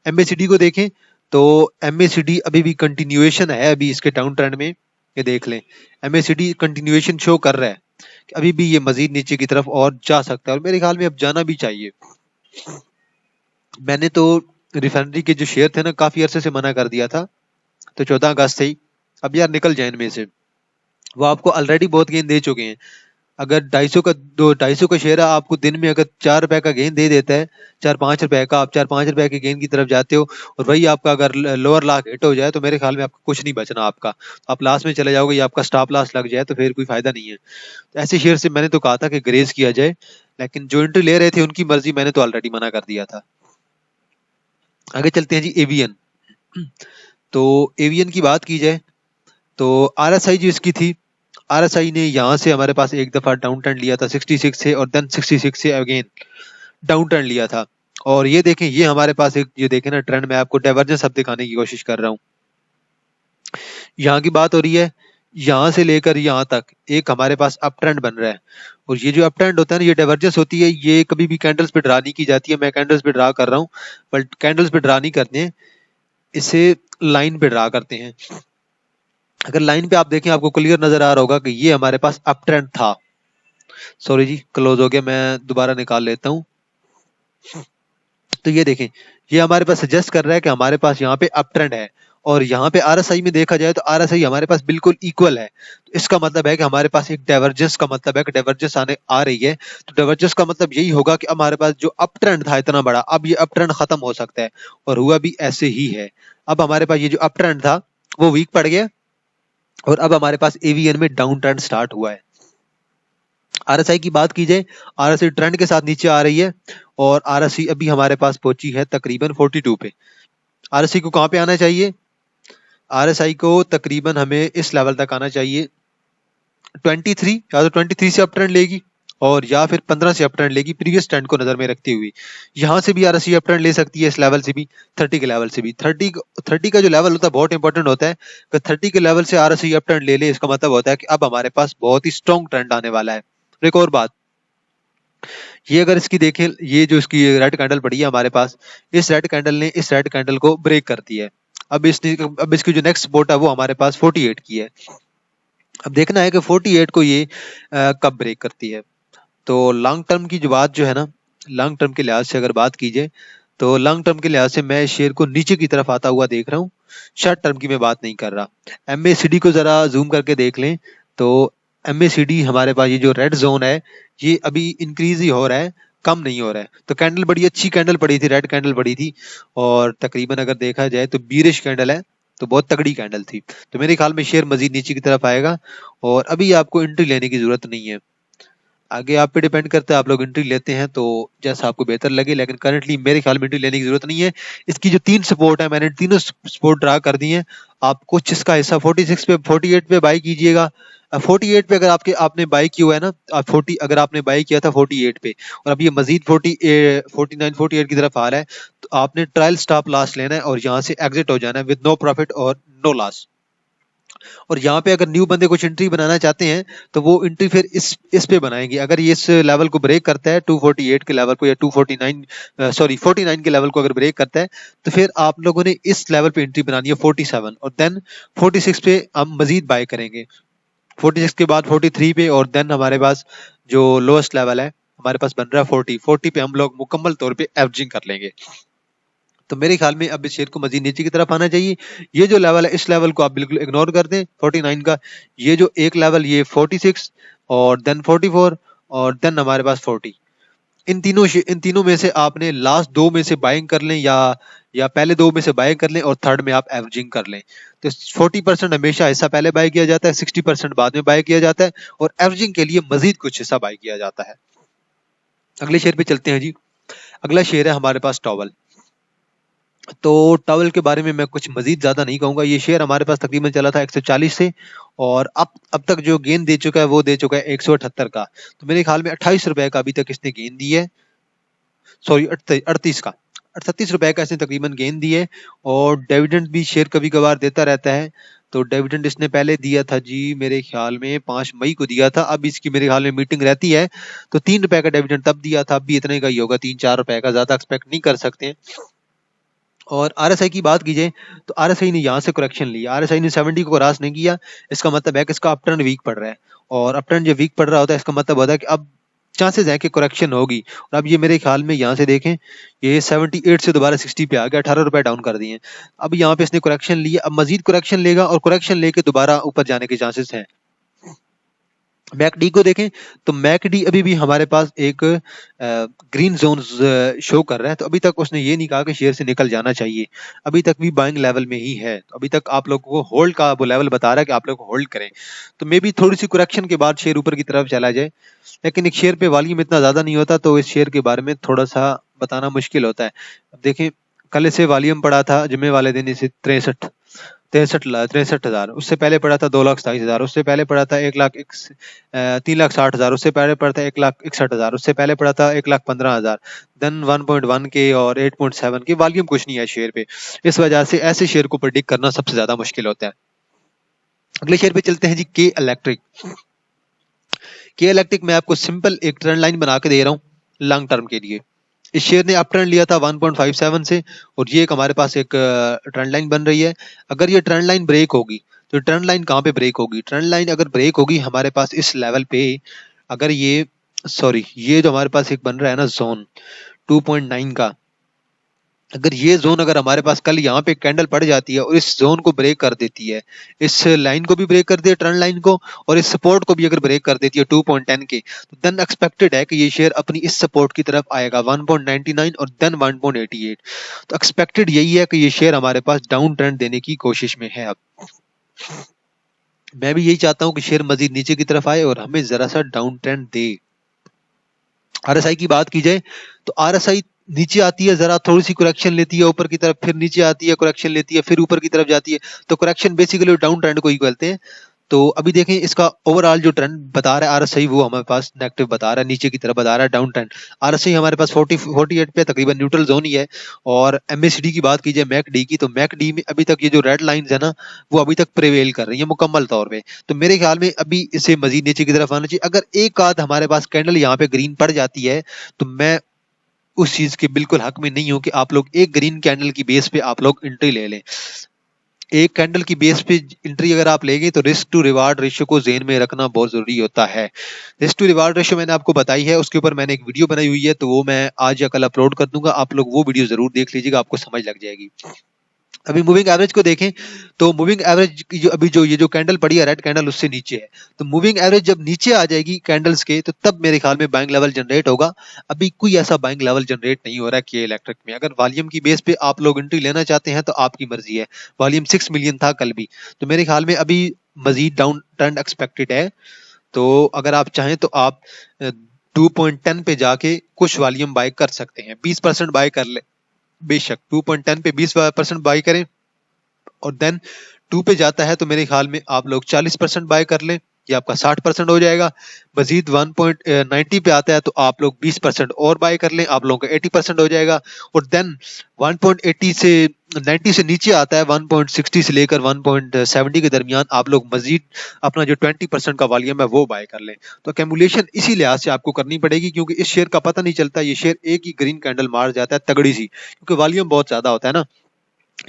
एमएसीडी को देखें तो एमएसीडी अभी भी कंटिन्यूएशन है, अभी इसके डाउन ट्रेंड में ये देख लें, एमएसीडी कंटिन्यूएशन शो कर रहा है कि अभी भी ये मजीद नीचे की तरफ और जा सकता है और मेरे ख्याल में अब जाना भी चाहिए। मैंने तो रिफाइनरी के जो शेयर थे ना काफी अरसे से मना कर दिया था, तो 14 अगस्त से ही अब यार निकल जाए इनमें से। वो आपको ऑलरेडी बहुत गेन दे चुके हैं। अगर 250 का शेयर है, आपको दिन में अगर 4 रुपए का गेन दे देता है, 4-5 रुपए का, आप 4-5 रुपए के गेन की तरफ जाते हो और वही आपका अगर लोअर लॉक हिट हो जाए तो मेरे ख्याल में आपका कुछ नहीं बचना आपका, आप लास्ट में चले जाओगे या आपका स्टॉप लॉस लग जाए तो फिर कोई फायदा नहीं है। तो ऐसे शेयर से मैंने तो कहा था कि ग्रेज किया जाए, लेकिन जो एंट्री ले रहे थे उनकी मर्जी, मैंने तो ऑलरेडी मना कर दिया था। आगे चलते हैं जी एवीएन। तो एवीएन की बात की जाए तो आरएसआई जो इसकी थी, आरएसआई ने यहाँ से हमारे पास एक दफा डाउन ट्रेंड लिया था 66 से और देन 66 से अगेन डाउन ट्रेंड लिया था। और ये देखें, ये हमारे पास एक, ये देखें ना ट्रेंड, में आपको डाइवर्जेंस अब दिखाने की कोशिश कर रहा हूँ। यहाँ की बात हो रही है, यहाँ से लेकर यहाँ तक एक हमारे पास अप ट्रेंड बन रहा है। और ये जो अप ट्रेंड होता है ना, ये डाइवर्जेंस होती है, ये कभी भी कैंडल्स पे ड्रा नहीं की जाती है। मैं कैंडल्स पे ड्रा कर रहा हूँ, बट कैंडल्स पे ड्रा नहीं करते हैं, इसे लाइन पे ड्रा करते हैं। अगर लाइन पे आप देखें, आपको क्लियर नजर आ रहा होगा कि ये हमारे पास अप ट्रेंड था। सॉरी जी, क्लोज हो गया, मैं दोबारा निकाल लेता हूं। तो ये देखें, ये हमारे पास सजेस्ट कर रहा है कि हमारे पास यहाँ पे अप ट्रेंड है और यहाँ पे आरएसआई में देखा जाए तो आरएसआई हमारे पास बिल्कुल इक्वल है। तो इसका मतलब है कि हमारे पास एक डाइवर्जेंस का मतलब है कि डाइवर्जेंस आने आ रही है। तो डाइवर्जेंस का मतलब यही होगा कि हमारे पास जो अप ट्रेंड था इतना बड़ा, अब ये अप ट्रेंड खत्म हो सकता है, और हुआ भी ऐसे ही है। अब हमारे पास ये जो अप ट्रेंड था वो वीक पड़ गया, और अब हमारे पास एवीएन में डाउन ट्रेंड स्टार्ट हुआ है। आरएसआई की बात की जाए, आरएसआई ट्रेंड के साथ नीचे आ रही है, और आरएसआई अभी हमारे पास पहुंची है तकरीबन 42 पे। आरएसआई को कहां पे आना चाहिए? आरएसआई को तकरीबन हमें इस लेवल तक आना चाहिए 23, या तो 23 से अप ट्रेंड लेगी और या फिर 15 से अप ट्रेंड लेगी, प्रीवियस ट्रेंड को नजर में रखते हुए। यहां से भी आरएसआई अप ट्रेंड ले सकती है, इस लेवल से भी, 30 के लेवल से भी। 30 का जो लेवल होता है बहुत इंपॉर्टेंट होता है कि 30 के लेवल से आरएसआई अप ट्रेंड ले ले, इसका मतलब होता है कि अब हमारे पास बहुत ही स्ट्रॉन्ग ट्रेंड आने वाला है। एक और बात, ये अगर इसकी देखें, ये जो इसकी रेड कैंडल पड़ी है हमारे पास, इस रेड कैंडल ने इस रेड कैंडल को ब्रेक कर दिया है। अब इसकी जो नेक्स्ट सपोर्ट है वो हमारे पास 48 की है। अब देखना है कि 48 को ये कब ब्रेक करती है। तो लॉन्ग टर्म की जो बात जो है ना, लॉन्ग टर्म के लिहाज से अगर बात की जाए, तो लॉन्ग टर्म के लिहाज से मैं शेयर को नीचे की तरफ आता हुआ देख रहा हूँ। शॉर्ट टर्म की मैं बात नहीं कर रहा। एमएसीडी को जरा जूम करके देख लें, तो एमएसीडी हमारे पास ये जो रेड जोन है, ये अभी इंक्रीज ही हो रहा है, कम नहीं हो रहा है। तो कैंडल बड़ी अच्छी कैंडल पड़ी थी, रेड कैंडल पड़ी थी, और तकरीबन अगर देखा जाए तो बीरिश कैंडल है, तो बहुत तगड़ी कैंडल थी। तो मेरे ख्याल में शेयर मजीद नीचे की तरफ आएगा, और अभी आपको एंट्री लेने की जरूरत नहीं है। आगे आप पे डिपेंड करता है, आप लोग एंट्री लेते हैं तो जैसा आपको बेहतर लगे, लेकिन करंटली मेरे ख्याल में एंट्री लेने की जरूरत नहीं है। इसकी जो 3 सपोर्ट है, मैंने तीनों सपोर्ट ड्रा कर दी हैं। आप कुछ इसका हिस्सा 46 पे 48 पे बाई कीजिएगा। 48 पे अगर आपने बाई किया हुआ है ना, आप 40 अगर आपने बाई किया था 48 पे, और अब ये मजीद 49 48 की तरफ आ रहा है, तो आपने ट्रायल स्टॉप लॉस लेना है और यहाँ से एग्जिट हो जाना है विद नो प्रॉफिट और नो लॉस। और यहाँ पे अगर न्यू बंदे कुछ एंट्री बनाना चाहते हैं तो वो एंट्री फिर इस पे बनाएंगे। अगर ये इस लेवल को ब्रेक करता है 248 के लेवल को, या 249 सॉरी 49 के लेवल को अगर ब्रेक करता है, तो फिर आप लोगों ने इस लेवल पे एंट्री बनानी है 47, और देन 46 पे हम मजीद बाय करेंगे। 46 के बाद 43 पे, और देन हमारे पास जो लोएस्ट लेवल है हमारे पास बन रहा है 40 पे हम लोग मुकम्मल तौर पे एवरेजिंग कर लेंगे। तो मेरे ख्याल में अब इस शेयर को मजीद नीचे की तरफ आना चाहिए। ये जो लेवल है, इस लेवल को आप बिल्कुल इग्नोर कर दें 49 का। ये जो एक लेवल, ये 46 और देन 44 और देन हमारे पास 40। इन तीनों में से आपने लास्ट 2 में से बाइंग कर लें, या पहले 2 में से बाइंग कर लें और थर्ड में आप एवरेजिंग कर लें। तो 40% हमेशा हिस्सा पहले बाय किया जाता है, 60% बाद में बाय किया जाता है, और एवरेजिंग के लिए मजीद कुछ हिस्सा बाय किया जाता है। अगले शेयर पे चलते हैं जी। अगला शेयर है हमारे पास टॉवल। तो टॉवल के बारे में मैं कुछ मजीद ज्यादा नहीं कहूंगा। ये शेयर हमारे पास तकरीबन चला था 140 से, और अब तक जो गेन दे चुका है वो दे चुका है 178 का। तो मेरे ख्याल में 28 रुपए का अभी तक इसने गेन दी है, सॉरी 38 का, 38 रुपए का इसने तकरीबन गेन दी है। और डिविडेंड भी शेयर कभी कभार देता रहता है। तो डिविडेंड इसने पहले दिया था जी, मेरे ख्याल में 5 मई को दिया था। अब इसकी मेरे ख्याल में मीटिंग रहती है, तो 3 रुपए का डिविडेंड तब दिया था, अब भी इतने का ही होगा, 3-4 रुपए का, ज्यादा एक्सपेक्ट नहीं कर सकते हैं। और आरएसआई की बात कीजिए, तो आरएसआई ने यहाँ से करेक्शन लिया, आरएसआई ने 70 को क्रॉस नहीं किया। इसका मतलब है कि इसका अपटर्न वीक पड़ रहा है, और अपटर्न जब वीक पड़ रहा होता है इसका मतलब होता है कि अब चांसेस है कि करेक्शन होगी। और अब ये मेरे ख्याल में यहाँ से देखें, ये 78 से दोबारा 60 पे आ गया, 18 रुपए डाउन कर दिए। अब यहाँ पे इसने करेक्शन लिया, अब मजीद करेक्शन लेगा, और करेक्शन लेके दोबारा ऊपर जाने के चांसेस हैं। मैकडी को देखें, तो मैकडी अभी भी हमारे पास एक ग्रीन जोन शो कर रहा है। तो अभी तक उसने ये नहीं कहा कि शेयर से निकल जाना चाहिए, अभी तक भी बाइंग लेवल में ही है। तो अभी तक आप लोगों को होल्ड का वो लेवल बता रहा है कि आप लोग होल्ड करें। तो मे बी थोड़ी सी करेक्शन के बाद शेयर ऊपर की तरफ चला जाए, लेकिन एक शेयर पे वॉल्यूम इतना ज्यादा नहीं होता, तो इस शेयर के बारे में थोड़ा सा बताना मुश्किल होता है। अब देखें, कल इसे वॉल्यूम पड़ा था जुम्मे वाले दिन, इसे 63,000, उससे पहले पड़ा था 2,27,000, उससे पहले पड़ा था 3,60,000, उससे पहले पड़ा था 1,61,000, उससे पहले पड़ा था 1,15,000, देन 1.1 के और 8.7 के। वॉल्यूम कुछ नहीं है शेयर पे, इस वजह से ऐसे शेयर को प्रेडिक्ट करना सबसे ज्यादा मुश्किल होता है। अगले शेयर पे चलते हैं जी, के इलेक्ट्रिक। के इलेक्ट्रिक में आपको सिंपल एक ट्रेंड लाइन बना के दे रहा हूँ लॉन्ग टर्म के लिए। इस शेयर ने अप ट्रेंड लिया था 1.57 से, और ये एक हमारे पास एक ट्रेंड लाइन बन रही है। अगर ये ट्रेंड लाइन ब्रेक होगी, तो ट्रेंड लाइन कहाँ पे ब्रेक होगी? ट्रेंड लाइन अगर ब्रेक होगी हमारे पास इस लेवल पे, अगर ये जो हमारे पास एक बन रहा है ना जोन 2.9 का, अगर ये जोन अगर हमारे पास कल यहाँ पे कैंडल पड़ जाती है और इस जोन को ब्रेक कर देती है, इस लाइन को भी ब्रेक कर दिया ट्रेंड लाइन को, और इस सपोर्ट को भी अगर ब्रेक कर देती है 2.10 के, तो देन एक्सपेक्टेड है कि ये शेयर अपनी इस सपोर्ट की तरफ आएगा 1.99 और देन 1.88। तो एक्सपेक्टेड यही है कि ये शेयर हमारे पास डाउन ट्रेंड देने की कोशिश में है। अब मैं भी यही चाहता हूं कि शेयर मजीद नीचे की तरफ आए और हमें जरा सा डाउन ट्रेंड दे। आरएसआई की बात की जाए तो आरएसआई नीचे आती है, जरा थोड़ी सी करेक्शन लेती है ऊपर की तरफ, फिर नीचे आती है, करेक्शन लेती है, फिर ऊपर की तरफ जाती है। तो करेक्शन बेसिकली डाउन ट्रेंड को ही कहते हैं। तो अभी देखें इसका ओवरऑल जो ट्रेंड बता रहा है आरएसआई, वो हमारे पास नेगेटिव बता रहा है, नीचे की तरफ बता रहा है डाउन ट्रेंड। आरएसआई हमारे पास 48 पे तकरीबन न्यूट्रल जोन ही है। और एमएसडी की बात की जाए मैकडी की, तो मैकडी में अभी तक ये जो रेड लाइंस है ना, वो अभी तक प्रिवेल कर रही है मुकम्मल तौर पे। तो मेरे ख्याल में अभी इसे मजीद नीचे की तरफ आना चाहिए। अगर एक आध हमारे पास कैंडल यहाँ पे ग्रीन पड़ जाती है, तो मैं उस चीज के बिल्कुल हक में नहीं हूं कि आप लोग एक ग्रीन कैंडल की बेस पे आप लोग एंट्री ले लें। एक कैंडल की बेस पे एंट्री अगर आप लेंगे तो रिस्क टू रिवार्ड रेशियो को ज़हन में रखना बहुत जरूरी होता है। रिस्क टू रिवार्ड रेशियो मैंने आपको बताई है, उसके ऊपर मैंने एक वीडियो बनाई हुई है, तो वो मैं आज या कल अपलोड कर दूंगा। आप लोग वो वीडियो जरूर देख लीजिएगा, आपको समझ लग जाएगी। अभी मूविंग एवरेज को देखें तो मूविंग एवरेज जो अभी जो ये जो कैंडल पड़ी है रेड कैंडल, उससे नीचे है। तो मूविंग एवरेज जब नीचे आ जाएगी कैंडल्स के, तो तब मेरे ख्याल में बाइंग लेवल जनरेट होगा। अभी कोई ऐसा बाइंग लेवल जनरेट नहीं हो रहा है के इलेक्ट्रिक में। अगर वॉल्यूम की बेस पे आप लोग एंट्री लेना चाहते हैं तो आपकी मर्जी है। वॉल्यूम 6 मिलियन था कल भी, तो मेरे ख्याल में अभी मजीद डाउन ट्रेंड एक्सपेक्टेड है। तो अगर आप चाहें तो आप 2.10 पे जाके कुछ वॉल्यूम बाय कर सकते हैं, 20% बाय कर ले। बेशक 2.10 पे 20% बाय करें, और देन 2 पे जाता है तो मेरे ख्याल में आप लोग 40% बाय कर लें, ये आपका 60% हो जाएगा। मजीद 1.90 पे आता है तो आप लोग 20% और बाय कर लें, आप लोगों का 80% हो जाएगा। और देन 1.80 से 90 से नीचे आता है 1.60 से लेकर 1.70 के दरमियान, आप लोग मजीद अपना जो 20% का वॉल्यूम है वो बाय कर लें। तो कैमुलेशन इसी लिहाज से आपको करनी पड़ेगी, क्योंकि इस शेयर का पता नहीं चलता, ये शेयर एक ही ग्रीन कैंडल मार जाता है तगड़ी सी, क्योंकि वॉल्यूम बहुत ज्यादा होता है ना।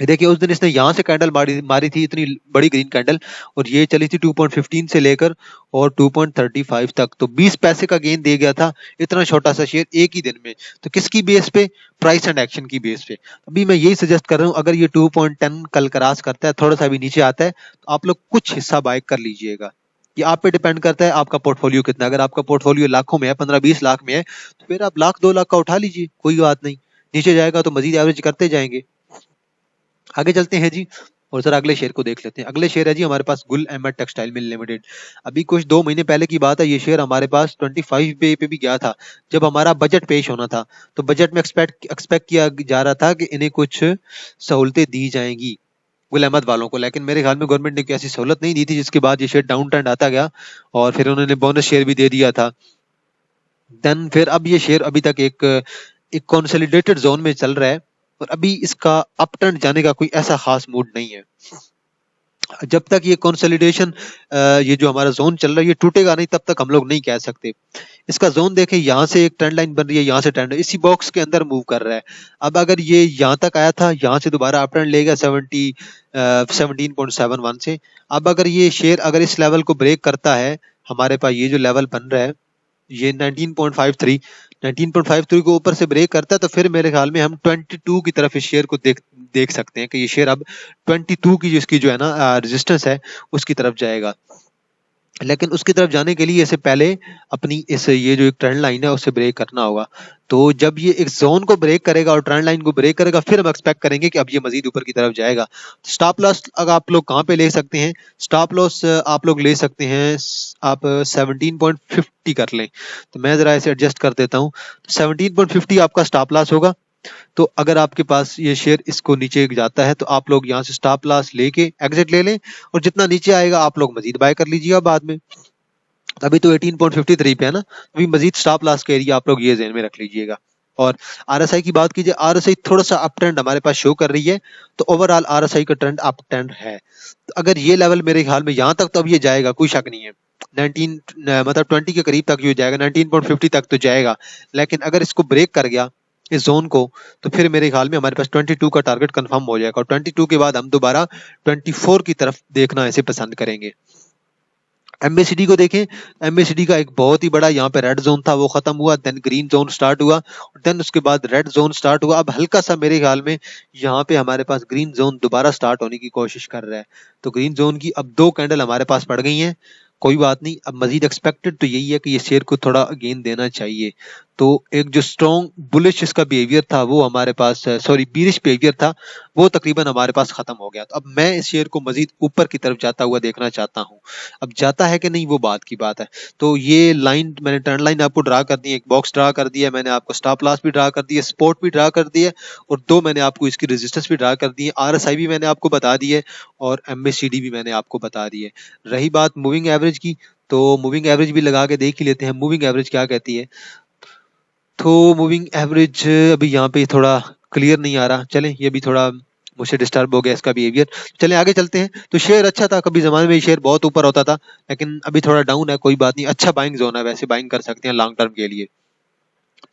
देखिए उस दिन इसने यहाँ से कैंडल मारी थी, इतनी बड़ी ग्रीन कैंडल, और ये चली थी 2.15 से लेकर और 2.35 तक, तो 20 पैसे का गेन दे गया था इतना छोटा सा शेयर एक ही दिन में। तो किसकी बेस पे? प्राइस एंड एक्शन की बेस पे। अभी मैं यही सजेस्ट कर रहा हूँ, अगर ये 2.10 कल क्रॉस करता है, थोड़ा सा भी नीचे आता है, तो आप लोग कुछ हिस्सा बाय कर लीजिएगा। ये आप पे डिपेंड करता है आपका पोर्टफोलियो कितना। अगर आपका पोर्टफोलियो लाखों में है, 15-20 लाख में है, तो फिर आप 1 लाख 2 लाख का उठा लीजिए, कोई बात नहीं। नीचे जाएगा तो मजीद एवरेज करते जाएंगे। आगे चलते हैं जी, और सर अगले शेयर को देख लेते हैं। अगले शेयर है जी हमारे पास Gul Ahmed textile mill limited. अभी कुछ 2 महीने पहले की बात है, ये शेयर हमारे पास 25 पे भी गया था जब हमारा बजट पेश होना था। तो बजट में एक्सपेक्ट किया जा रहा था कि इन्हें कुछ सहूलतें दी जाएंगी गुल अहमद वालों को, लेकिन मेरे ख्याल में गवर्नमेंट ने कोई ऐसी सहूलत नहीं दी थी, जिसके बाद ये शेयर डाउन ट्रेंड आता गया और फिर उन्होंने बोनस शेयर भी दे दिया था। देन फिर अब ये शेयर अभी तक एक कंसोलिडेटेड जोन में चल रहा है, और अभी इसका अप ट्रेंड जाने का कोई ऐसा खास मूड नहीं है। जब तक ये कंसोलिडेशन, ये जो हमारा जोन चल रहा है, ये टूटेगा नहीं, तब तक हम लोग नहीं कह सकते। इसका जोन देखें, यहाँ से एक ट्रेंड लाइन बन रही है, यहाँ से ट्रेंड इसी बॉक्स के अंदर मूव कर रहा है। अब अगर ये यहाँ तक आया था, यहाँ से दोबारा अप ट्रेंड लेगा 17.71 से। अब अगर ये शेयर अगर इस लेवल को ब्रेक करता है, हमारे पास ये जो लेवल बन रहा है, ये 19.53 को ऊपर से ब्रेक करता है, तो फिर मेरे ख्याल में हम 22 की तरफ इस शेयर को देख सकते हैं कि ये शेयर अब 22 की जिसकी जो है ना रेजिस्टेंस है, उसकी तरफ जाएगा। लेकिन उसकी तरफ जाने के लिए इससे पहले अपनी इस ये जो एक ट्रेंड लाइन है उसे ब्रेक करना होगा। तो जब ये एक जोन को ब्रेक करेगा और ट्रेंड लाइन को ब्रेक करेगा, फिर हम एक्सपेक्ट करेंगे कि अब ये मजीद ऊपर की तरफ जाएगा। स्टॉप लॉस अगर आप लोग कहाँ पे ले सकते हैं? स्टॉप लॉस आप लोग ले सकते हैं, आप 17.50 कर लें। तो मैं जरा इसे एडजस्ट कर देता हूँ। 17.50 आपका स्टॉप लॉस होगा। तो अगर आपके पास ये शेयर इसको नीचे जाता है, तो आप लोग यहाँ से स्टॉप लॉस लेके एग्जिट ले लें, और जितना नीचे आएगा आप लोग मजीद बाय कर लीजिएगा बाद में। अभी तो 18.53 पे है ना, अभी मजीद स्टॉप लॉस के एरिया आप लोग ये ज़हन में रख लीजिएगा। और आरएसआई की बात कीजिए, आरएसआई थोड़ा सा अप ट्रेंड हमारे पास शो कर रही है, तो ओवरऑल आरएसआई का ट्रेंड अप ट्रेंड है। तो अगर ये लेवल मेरे ख्याल में यहाँ तक तो अब ये जाएगा, कोई शक नहीं है। 20 के करीब तक ये जाएगा, 19.50 तक तो जाएगा। लेकिन अगर इसको ब्रेक कर गया इस जोन को, तो फिर मेरे ख्याल में हमारे पास 22 का टारगेट कंफर्म हो जाएगा, और 22 के बाद हम दोबारा 24 की तरफ देखना ऐसे पसंद करेंगे। एमएसीडी को देखें, एमएसीडी का एक बहुत ही बड़ा यहाँ पे रेड जोन था, वो खत्म हुआ, देन ग्रीन जोन स्टार्ट हुआ, देन उसके बाद रेड जोन स्टार्ट हुआ। अब हल्का सा मेरे ख्याल में यहाँ पे हमारे पास ग्रीन जोन दोबारा स्टार्ट होने की कोशिश कर रहा है। तो ग्रीन जोन की अब 2 कैंडल हमारे पास पड़ गई हैं, कोई बात नहीं। अब मजीद एक्सपेक्टेड तो यही है कि ये शेयर को थोड़ा गेन देना चाहिए। तो एक जो स्ट्रॉन्ग बुलिश इसका बिहेवियर था वो हमारे पास, सॉरी बीरिश बिहेवियर था, वो तकरीबन हमारे पास खत्म हो गया। तो अब मैं इस शेयर को मजीद ऊपर की तरफ जाता हुआ देखना चाहता हूँ। अब जाता है कि नहीं वो बात की बात है। तो ये लाइन मैंने ट्रेंड लाइन आपको ड्रा कर दी है, एक बॉक्स ड्रा कर दिया है, मैंने आपको स्टॉप लॉस भी ड्रा कर दिया, सपोर्ट भी ड्रा कर दिया, और 2 मैंने आपको इसकी रेजिस्टेंस भी ड्रा कर दी है, आरएसआई भी मैंने आपको बता दी है, और एमएसीडी भी मैंने आपको बता दी है। रही बात मूविंग एवरेज की, तो मूविंग एवरेज भी लगा के देख ही लेते हैं मूविंग एवरेज क्या कहती है। तो मूविंग एवरेज अभी यहाँ पे थोड़ा क्लियर नहीं आ रहा, चलें ये भी थोड़ा मुझसे डिस्टर्ब हो गया इसका बिहेवियर। चलें आगे चलते हैं। तो शेयर अच्छा था, कभी जमाने में ये शेयर बहुत ऊपर होता था, लेकिन अभी थोड़ा डाउन है, कोई बात नहीं, अच्छा बाइंग जोन है, वैसे बाइंग कर सकते हैं लॉन्ग टर्म के लिए।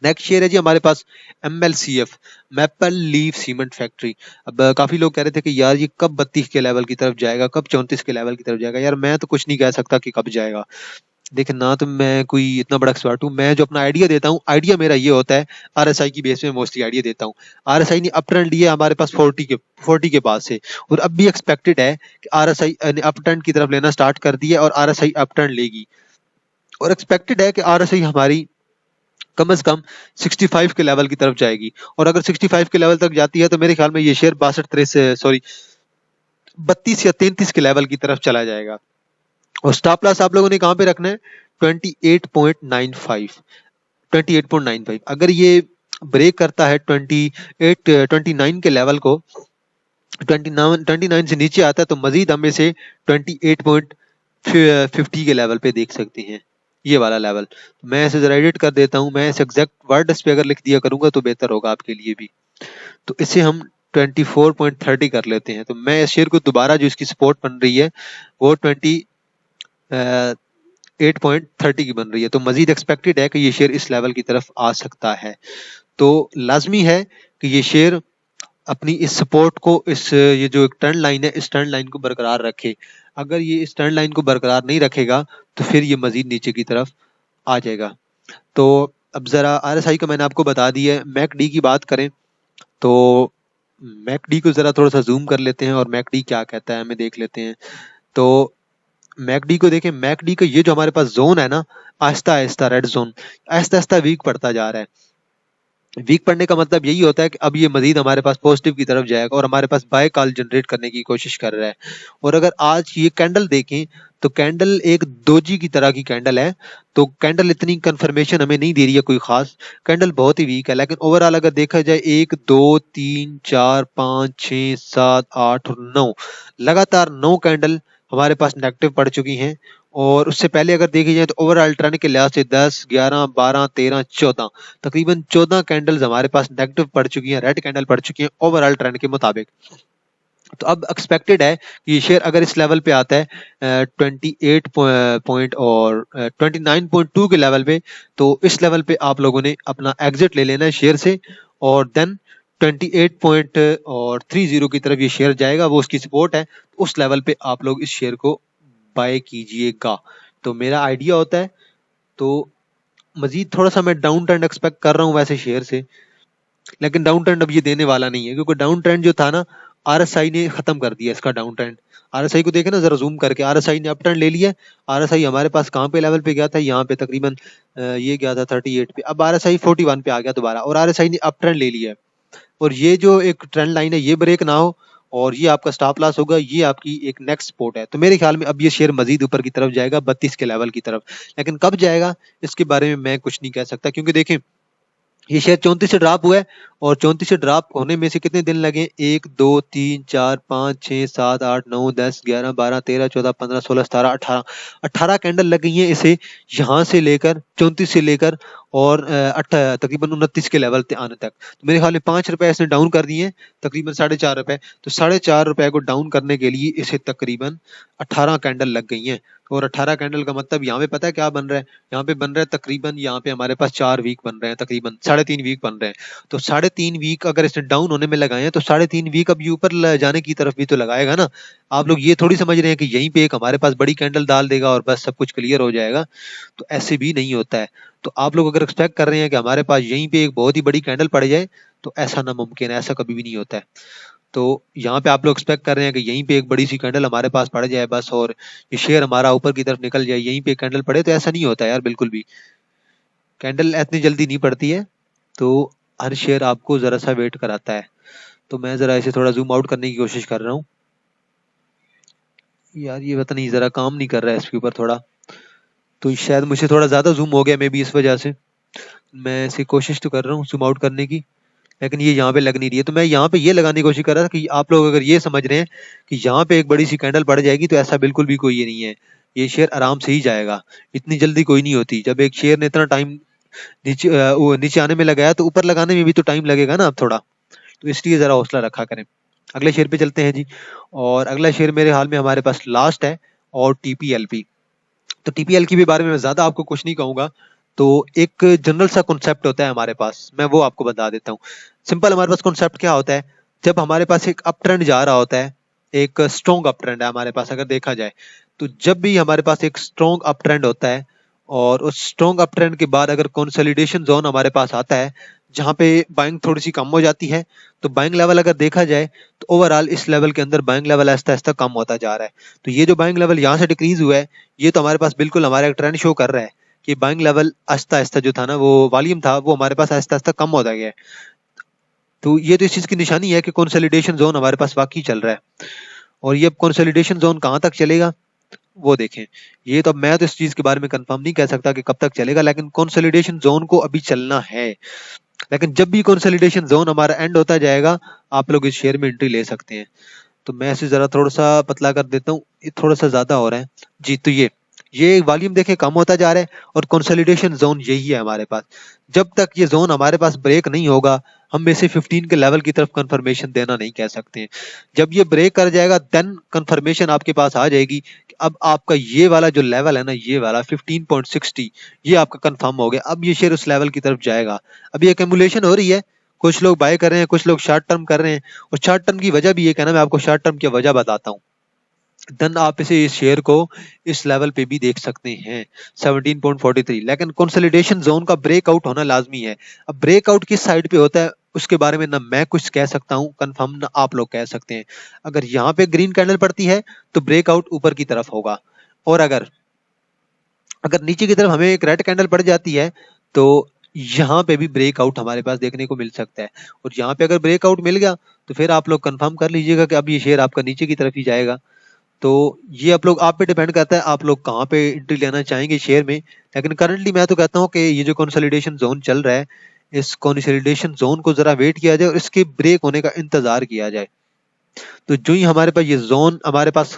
नेक्स्ट शेयर है जी हमारे पास MLCF, maple leaf cement factory. अब काफी लोग कह रहे थे कि यार ये कब 32 के लेवल की तरफ जाएगा, कब 34 के लेवल की तरफ जाएगा। यार मैं तो कुछ नहीं कह सकता कि कब जाएगा, देखिए ना तो मैं कोई इतना बड़ा एक्सपर्ट हूँ, मैं जो अपना आइडिया देता हूँ, आइडिया मेरा ये होता है, आरएसआई की बेस में मोस्टली आइडिया देता हूँ। आरएसआई ने अप ट्रेंड लिया हमारे पास 40 के पास से, और अब भी एक्सपेक्टेड है कि आरएसआई ने अप ट्रेंड की तरफ लेना स्टार्ट कर दिया और आरएसआई अप ट्रेंड लेगी, और एक्सपेक्टेड है कि आरएसआई हमारी कम से कम 65 के लेवल की तरफ जाएगी, और अगर 65 के लेवल तक जाती है तो मेरे ख्याल में ये शेयर 32 या 33 के लेवल की तरफ चला जाएगा। और स्टॉप लॉस आप लोगों ने कहां पे रखना है, 28.95, 28.95। अगर ये ब्रेक करता है 29 के लेवल को, 29 से नीचे आता है, तो मजीद हम इसे 28.50 के लेवल पे देख सकते हैं, ये वाला लेवल। मैं इसे जरा एडिट कर देता हूं, मैं इसे एग्जैक्ट वर्ड्स पे अगर लिख दिया करूंगा तो बेहतर होगा आपके लिए भी। तो इसे हम 24.30 कर लेते हैं। तो मैं इस शेयर को दोबारा, जो इसकी सपोर्ट बन रही है वो 8.30 की बन रही है, तो मजीद एक्सपेक्टेड है कि ये शेयर इस लेवल की तरफ आ सकता है। तो लाजमी है कि ये शेयर अपनी इस सपोर्ट को, इस ये जो एक ट्रेंड लाइन है, इस ट्रेंड लाइन को बरकरार रखे। अगर ये इस ट्रेंड लाइन को बरकरार नहीं रखेगा तो फिर ये मजीद नीचे की तरफ आ जाएगा। तो अब जरा आरएसआई का मैंने आपको बता दिया है। मैकडी की बात करें तो मैकडी को जरा थोड़ा सा जूम कर लेते हैं और मैकडी क्या कहता है हमें देख लेते हैं। तो मैकडी को देखें, मैकडी का ये जो हमारे पास जोन है ना, Aahista Aahista red zone Aahista Aahista week पड़ता जा रहा है। वीक पड़ने का मतलब यही होता है कि अब ये मजीद हमारे पास पॉजिटिव की तरफ जाएगा और हमारे पास बाय कॉल जनरेट करने की कोशिश कर रहा है। और अगर आज ये कैंडल देखें तो कैंडल एक दोजी की तरह की कैंडल है, तो कैंडल इतनी कंफर्मेशन हमें नहीं दे रही है कोई खास, कैंडल बहुत ही वीक है। लेकिन ओवरऑल अगर देखा जाए 1 2 3 4 5 6 7 8 और 9, लगातार 9 कैंडल हमारे पास नेगेटिव पड़ चुकी हैं। और उससे पहले अगर देखी जाए तो ओवरऑल ट्रेंड के लिहाज से 10 11 12 13 14, तकरीबन 14 कैंडल्स हमारे पास नेगेटिव पड़ चुकी हैं, रेड कैंडल पड़ चुकी हैं ओवरऑल ट्रेंड के मुताबिक। तो अब एक्सपेक्टेड है कि ये शेयर अगर इस लेवल पे आता है 28 पॉइंट और 29.2 के लेवल पे, तो इस लेवल पे आप लोगों ने अपना एग्जिट ले लेना है शेयर से, और देन 28.30 की तरफ ये शेयर जाएगा, वो उसकी सपोर्ट है, उस लेवल पे आप लोग इस शेयर को बाय कीजिएगा। तो मेरा आइडिया होता है। तो मजीद थोड़ा सा मैं डाउन ट्रेंड एक्सपेक्ट कर रहा हूँ वैसे शेयर से, लेकिन डाउन ट्रेंड अब ये देने वाला नहीं है, क्योंकि डाउन ट्रेंड जो था ना, आरएसआई ने खत्म कर दिया इसका डाउन ट्रेंड। आरएसआई को देखे ना जरा जूम करके, आरएसआई ने अप ट्रेंड ले लिया। आरएसआई हमारे पास कहाँ पे लेवल पे गया था, यहाँ पे तकरीबन ये गया था 38 पे, अब आरएसआई 41 पे आ गया दोबारा, और आरएसआई ने अप ट्रेंड ले लिया है। और ये जो एक ट्रेंड लाइन है ये ब्रेक ना हो और ये आपका स्टॉप लॉस होगा, ये आपकी एक नेक्स्ट सपोर्ट है। तो मेरे ख्याल में अब ये शेयर मजीद ऊपर की तरफ जाएगा 32 के लेवल की तरफ, लेकिन कब जाएगा इसके बारे में मैं कुछ नहीं कह सकता, क्योंकि देखें ये शेयर 34 से ड्रॉप हुआ है, और 34 से ड्रॉप होने में से कितने दिन लगे, 1 2 3 4 5 6 7 8 9 10 11 12 13 14 15 16 17 18, 18 कैंडल लग गई हैं इसे यहाँ से लेकर 34 से लेकर और तकरीबन 29 के लेवल पे आने तक। तो मेरे ख्याल में 5 रुपए इसने डाउन कर दिए, तकरीबन 4.5 रुपए। तो 4.5 रुपए को डाउन करने के लिए इसे तकरीबन 18 कैंडल लग गई हैं। और 18 कैंडल का मतलब यहाँ पे पता है क्या बन रहा है, यहाँ पे बन रहा है तकरीबन, यहाँ पे हमारे पास 4 वीक बन रहे हैं, तकरीबन 3.5 वीक बन रहे हैं। तो 3.5 वीक अगर इसने डाउन होने में लगाए हैं, तो 3.5 वीक अब ये ऊपर जाने की तरफ भी तो लगाएगा ना। आप लोग ये थोड़ी समझ रहे हैं कि यहीं पे एक हमारे पास बड़ी कैंडल डाल देगा और बस सब कुछ क्लियर हो जाएगा, तो ऐसे भी नहीं होता है। तो आप लोग अगर एक्सपेक्ट कर रहे हैं कि हमारे पास यहीं पे एक बहुत ही बड़ी कैंडल पड़ जाए, तो ऐसा नामुमकिन है, ऐसा कभी भी नहीं होता है। तो यहाँ पे आप लोग एक्सपेक्ट कर रहे हैं कि यहीं पे एक बड़ी सी कैंडल हमारे पास पड़ जाए बस, और ये शेयर हमारा ऊपर की तरफ निकल जाए, यहीं पे कैंडल पड़े, तो ऐसा नहीं होता यार, बिल्कुल भी। कैंडल इतनी जल्दी नहीं पड़ती है। तो हर शेयर आपको जरा सा वेट कराता है। तो मैं जरा इसे थोड़ा जूम आउट करने की कोशिश कर रहा हूँ। यार ये पता नहीं जरा काम नहीं कर रहा है इसके ऊपर थोड़ा, तो शायद मुझे थोड़ा ज्यादा जूम हो गया मे बी, इस वजह से। मैं इसे कोशिश तो कर रहा हूँ जूम आउट करने की, लेकिन ये यहाँ पे लग नहीं रही है। तो मैं यहाँ पे ये लगाने की कोशिश कर रहा था कि आप लोग अगर ये समझ रहे हैं कि यहाँ पे एक बड़ी सी कैंडल पड़ जाएगी, तो ऐसा बिल्कुल भी कोई ये नहीं है। ये शेयर आराम से ही जाएगा, इतनी जल्दी कोई नहीं होती। जब एक शेयर ने इतना टाइम नीचे वो नीचे आने में लगाया, तो ऊपर लगाने में भी तो टाइम लगेगा ना अब थोड़ा। तो इसलिए जरा हौसला रखा करें। अगले शेयर पे चलते हैं जी। और अगला शेयर मेरे हाल में हमारे पास लास्ट है, और टीपीएलपी। तो टीपीएल के भी बारे में मैं ज्यादा आपको कुछ नहीं कहूंगा। तो एक जनरल सा कॉन्सेप्ट होता है हमारे पास, मैं वो आपको बता देता हूँ। सिंपल हमारे पास कॉन्सेप्ट क्या होता है, जब हमारे पास एक अप ट्रेंड जा रहा होता है, एक स्ट्रॉन्ग अप ट्रेंड है हमारे पास अगर देखा जाए, तो जब भी हमारे पास एक स्ट्रॉन्ग अप ट्रेंड होता है, और उस स्ट्रॉन्ग अप ट्रेंड के बाद अगर कंसोलिडेशन जोन हमारे पास आता है, जहां पे बाइंग थोड़ी सी कम हो जाती है, तो बाइंग लेवल अगर देखा जाए, तो ओवरऑल इस लेवल के अंदर बाइंग लेवल आहिस्ता आहिस्ता कम होता जा रहा है। तो ये जो बाइंग लेवल यहाँ से डिक्रीज हुआ है, ये तो हमारे पास बिल्कुल हमारा एक ट्रेंड शो कर रहा है कि बाइंग लेवल आहिस्ता आहिस्ता जो था ना, वो वॉल्यूम था, वो हमारे पास आहिस्ता आहिस्ता कम होता गया है। तो ये तो इस चीज की निशानी है कि कंसोलिडेशन जोन हमारे पास वाकई चल रहा है। और ये कंसोलिडेशन जोन कहाँ तक चलेगा वो देखें। ये तो अब मैं तो इस चीज के बारे में कंफर्म नहीं कह सकता कि कब तक चलेगा, लेकिन कंसोलिडेशन जोन को अभी चलना है। लेकिन जब भी कंसोलिडेशन जोन हमारा एंड होता जाएगा, आप लोग इस शेयर में एंट्री ले सकते हैं। तो मैं इसे जरा थोड़ा सा पतला कर देता हूँ, ये थोड़ा सा ज्यादा हो रहा है जी। तो ये वॉल्यूम देखें कम होता जा रहा है, और कंसोलिडेशन जोन यही है हमारे पास। जब तक ये जोन हमारे पास ब्रेक नहीं होगा, हम इसे 15 के लेवल की तरफ कंफर्मेशन देना नहीं कह सकते हैं। जब ये ब्रेक कर जाएगा, देन कंफर्मेशन आपके पास आ जाएगी कि अब आपका ये वाला जो लेवल है ना, ये वाला 15.60, ये आपका कंफर्म हो गया। अब ये शेयर उस लेवल की तरफ जाएगा। अभी एक्यूमुलेशन हो रही है, कुछ लोग बाय कर रहे हैं, कुछ लोग शॉर्ट टर्म कर रहे हैं। और शॉर्ट टर्म की वजह भी ये कहना, मैं आपको शॉर्ट टर्म की वजह बताता हूँ। देन आप इसे इस शेयर को इस लेवल पे भी देख सकते हैं, 17.43। लेकिन कंसोलिडेशन जोन का ब्रेकआउट होना लाजमी है। अब ब्रेकआउट किस साइड पे होता है उसके बारे में ना मैं कुछ कह सकता हूँ कंफर्म, ना आप लोग कह सकते हैं। अगर यहाँ पे ग्रीन कैंडल पड़ती है, तो ब्रेकआउट ऊपर की तरफ होगा। और अगर अगर नीचे की तरफ हमें एक रेड कैंडल पड़ जाती है, तो यहाँ पे भी ब्रेकआउट हमारे पास देखने को मिल सकता है। और यहाँ पे अगर ब्रेकआउट मिल गया, तो फिर आप लोग कंफर्म कर लीजिएगा कि अब ये शेयर आपका नीचे की तरफ ही जाएगा। तो ये आप पे डिपेंड करता है, आप लोग कहाँ पे एंट्री लेना चाहेंगे शेयर में। लेकिन करंटली मैं तो कहता हूँ कि ये जो कंसोलिडेशन जोन चल रहा है, इस कंसोलिडेशन जोन को जरा वेट किया जाए और इसके ब्रेक होने का इंतजार किया जाए। तो जो ही हमारे पास ये जोन हमारे पास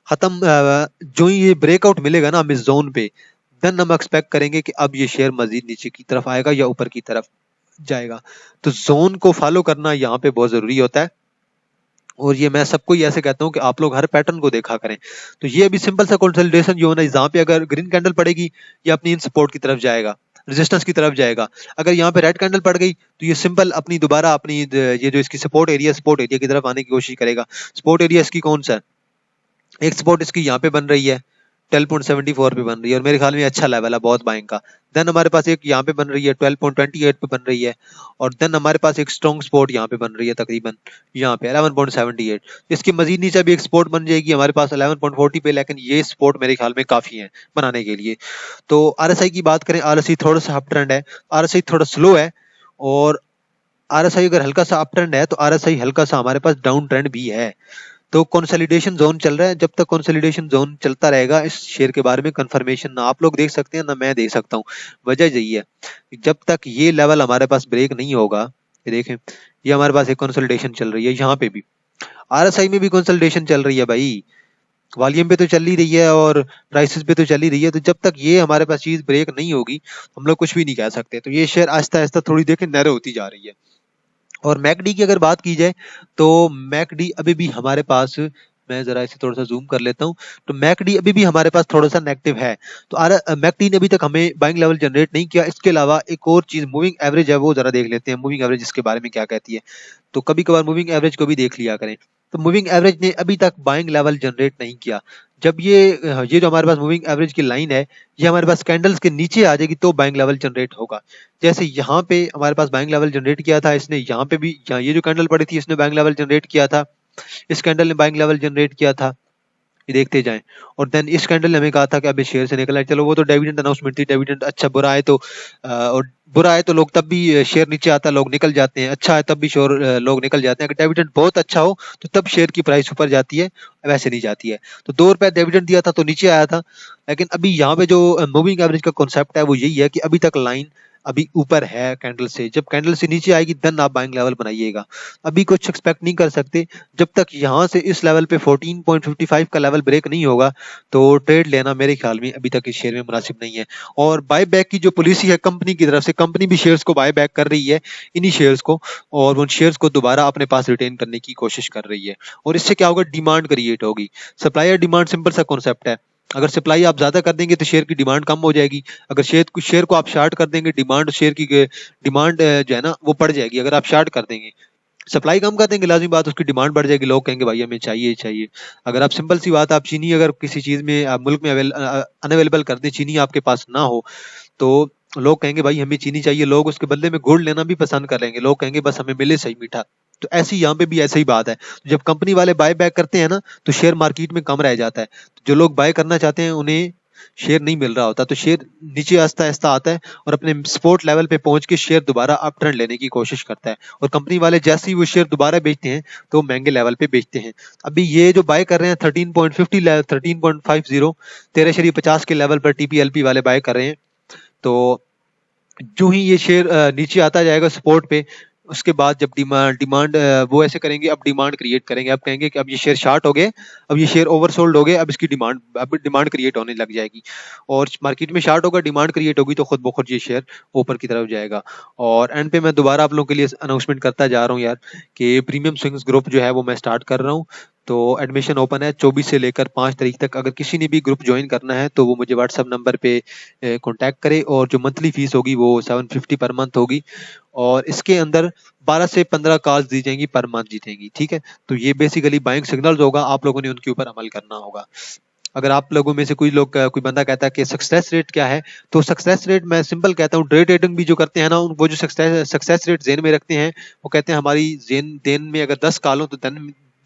खत्म, जो ही ये ब्रेकआउट मिलेगा ना हम इस जोन पे, देन हम एक्सपेक्ट करेंगे कि अब ये शेयर मजीद नीचे की तरफ आएगा या ऊपर की तरफ जाएगा। तो जोन को फॉलो करना यहाँ पे बहुत जरूरी होता है। और ये मैं सबको ही ऐसे कहता हूँ कि आप लोग हर पैटर्न को देखा करें। तो ये अभी सिंपल सा कंसोलिडेशन जो है ना, जहाँ पे अगर ग्रीन कैंडल पड़ेगी, ये अपनी इन सपोर्ट की तरफ जाएगा, रेजिस्टेंस की तरफ जाएगा। अगर यहाँ पे रेड कैंडल पड़ गई, तो ये सिंपल अपनी दोबारा अपनी ये जो इसकी सपोर्ट एरिया की तरफ आने की कोशिश करेगा। सपोर्ट एरिया इसकी कौन सा है, एक सपोर्ट इसकी यहाँ पे बन रही है, 12.74 पे बन रही है, और मेरे ख्याल में अच्छा लेवल है बहुत बाइंग का। देन हमारे पास एक यहाँ पे बन रही है 12.28 पे बन रही है। और देन हमारे पास एक स्ट्रॉन्ग सपोर्ट यहाँ पे बन रही है, तकरीबन यहाँ पे 11.78। इसकी मजीद नीचे भी एक सपोर्ट बन जाएगी हमारे पास 11.40 पे, लेकिन ये सपोर्ट मेरे ख्याल में काफी है बनाने के लिए। तो आरएसआई की बात करें, आरएसआई थोड़ा सा अप ट्रेंड है, आरएसआई थोड़ा स्लो है। और आरएसआई अगर हल्का सा अप ट्रेंड है, तो आरएसआई हल्का सा हमारे पास डाउन ट्रेंड भी है। तो कंसोलिडेशन जोन चल रहा है, जब तक कंसोलिडेशन जोन चलता रहेगा, इस शेयर के बारे में कंफर्मेशन ना आप लोग देख सकते हैं ना मैं देख सकता हूँ। वजह यही है, जब तक ये लेवल हमारे पास ब्रेक नहीं होगा। ये देखें, ये हमारे पास एक कंसोलिडेशन चल रही है, यहाँ पे भी आरएसआई में भी कंसोलिडेशन चल रही है भाई। वॉल्यूम पे तो चल ही रही है और प्राइसेस पे तो चल ही रही है। तो जब तक ये हमारे पास चीज ब्रेक नहीं होगी, हम लोग कुछ भी नहीं कह सकते। तो ये शेयर आहिस्ता आहिस्ता थोड़ी देखें नैरो होती जा रही है। और मैकडी की अगर बात की जाए, तो मैकडी अभी भी हमारे पास मैं जरा इसे थोड़ा सा जूम कर लेता हूँ। तो मैकडी अभी भी हमारे पास थोड़ा सा नेगेटिव है। तो मैकडी ने अभी तक हमें बाइंग लेवल जनरेट नहीं किया। इसके अलावा एक और चीज मूविंग एवरेज है, वो जरा देख लेते हैं मूविंग एवरेज इसके बारे में क्या कहती है। तो कभी कभार मूविंग एवरेज को भी देख लिया करें। तो मूविंग एवरेज ने अभी तक बाइंग लेवल जनरेट नहीं किया। जब ये जो हमारे पास मूविंग एवरेज की लाइन है, ये हमारे पास कैंडल्स के नीचे आ जाएगी तो बाइंग लेवल जनरेट होगा। जैसे यहाँ पे हमारे पास बाइंग लेवल जनरेट किया था इसने, यहाँ पे भी ये जो कैंडल पड़ी थी इसने बाइंग लेवल जनरेट किया था, इस कैंडल ने बाइंग लेवल जनरेट किया था, ये देखते जाएं। और देन इस कैंडल ने हमें कहा था कि अब इस शेयर से निकला है। चलो वो तो डिविडेंड अनाउंसमेंट थी, डिविडेंड अच्छा बुरा है तो और बुरा है तो लोग तब भी शेयर नीचे आता लोग निकल जाते हैं, अच्छा है तब भी शोर लोग निकल जाते हैं। अगर डिविडेंड बहुत अच्छा हो तो तब शेयर की प्राइस ऊपर जाती है, वैसे नहीं जाती है। तो 2 रुपए डिविडेंड दिया था तो नीचे आया था। लेकिन अभी यहाँ पे जो मूविंग एवरेज का कॉन्सेप्ट है वो यही है कि अभी तक लाइन अभी ऊपर है कैंडल से, जब कैंडल से नीचे आएगी देन आप बाइंग लेवल बनाइएगा। अभी कुछ एक्सपेक्ट नहीं कर सकते जब तक यहाँ से इस लेवल पे 14.55 का लेवल ब्रेक नहीं होगा। तो ट्रेड लेना मेरे ख्याल में अभी तक इस शेयर में मुनासिब नहीं है। और बाय बैक की जो पॉलिसी है कंपनी की तरफ से, कंपनी भी शेयर्स को बाय बैक कर रही है, इन्हीं शेयर्स को, और उन शेयर्स को दोबारा अपने पास रिटेन करने की कोशिश कर रही है। और इससे क्या होगा, डिमांड क्रिएट होगी। सप्लाई डिमांड सिंपल सा कॉन्सेप्ट है। अगर सप्लाई आप ज्यादा कर देंगे तो शेयर की डिमांड कम हो जाएगी। अगर शेयर को आप शार्ट कर देंगे, शेयर की डिमांड जो है ना वो बढ़ जाएगी। अगर आप शार्ट कर देंगे, सप्लाई कम कर देंगे, लाजिम बात उसकी डिमांड बढ़ जाएगी, लोग कहेंगे भाई हमें चाहिए ही चाहिए। अगर आप सिंपल सी बात, आप चीनी अगर किसी चीज में आप मुल्क में अनअवेलेबल कर दें, चीनी आपके पास ना हो, तो लोग कहेंगे भाई हमें चीनी चाहिए, लोग उसके बदले में गुड़ लेना भी पसंद करेंगे, लोग कहेंगे बस हमें मिले सही मीठा। तो ऐसी यहाँ पे भी ऐसा ही बात है। जब कंपनी वाले बाय बैक करते हैं ना तो शेयर मार्केट में कम रह जाता है। जो लोग बाय करना चाहते हैं उन्हें शेयर नहीं मिल रहा होता, तो शेयर नीचे आस्ता आस्ता आता है और अपने सपोर्ट लेवल पे पहुंच के शेयर दोबारा अप ट्रेंड लेने की कोशिश करता है। और कंपनी वाले जैसे ही वो शेयर दोबारा बेचते हैं तो महंगे लेवल पे बेचते हैं। अभी ये जो बाय कर रहे हैं 13.50 13.50 के लेवल पर टीपीएलपी वाले बाय कर रहे हैं। तो जो ही ये शेयर नीचे आता जाएगा सपोर्ट पे, उसके बाद जब डिमांड वो ऐसे करेंगे, अब डिमांड क्रिएट करेंगे, अब कहेंगे कि अब ये शेयर शार्ट हो गए, अब ये शेयर ओवरसोल्ड हो गए, अब इसकी डिमांड क्रिएट होने लग जाएगी। और मार्केट में शार्ट होगा, डिमांड क्रिएट होगी, तो खुद ब खुद ये शेयर ऊपर की तरफ जाएगा। और एंड पे मैं दोबारा आप लोगों के लिए अनाउंसमेंट करता जा रहा हूँ यार कि प्रीमियम स्विंग्स ग्रुप जो है वो मैं स्टार्ट कर रहा हूँ। तो एडमिशन ओपन है 24 से लेकर 5 तारीख तक। अगर किसी ने भी ग्रुप ज्वाइन करना है तो वो मुझे व्हाट्सएप नंबर पे कांटेक्ट करे। और जो मंथली फीस होगी वो 750 पर मंथ होगी। और इसके अंदर 12 से 15 कॉल्स दी जाएंगी पर मंथ जीतेंगी, ठीक है। तो ये बेसिकली बाइंग सिग्नल्स होगा, आप लोगों ने उनके ऊपर अमल करना होगा। अगर आप लोगों में से कोई बंदा कहता है कि सक्सेस रेट क्या है, तो सक्सेस रेट मैं सिंपल कहता हूँ, डे ट्रेडिंग भी जो करते हैं ना, वो जो सक्सेस रेट जेन में रखते हैं, वो कहते हैं हमारी जेन दिन में अगर 10 कॉल हो तो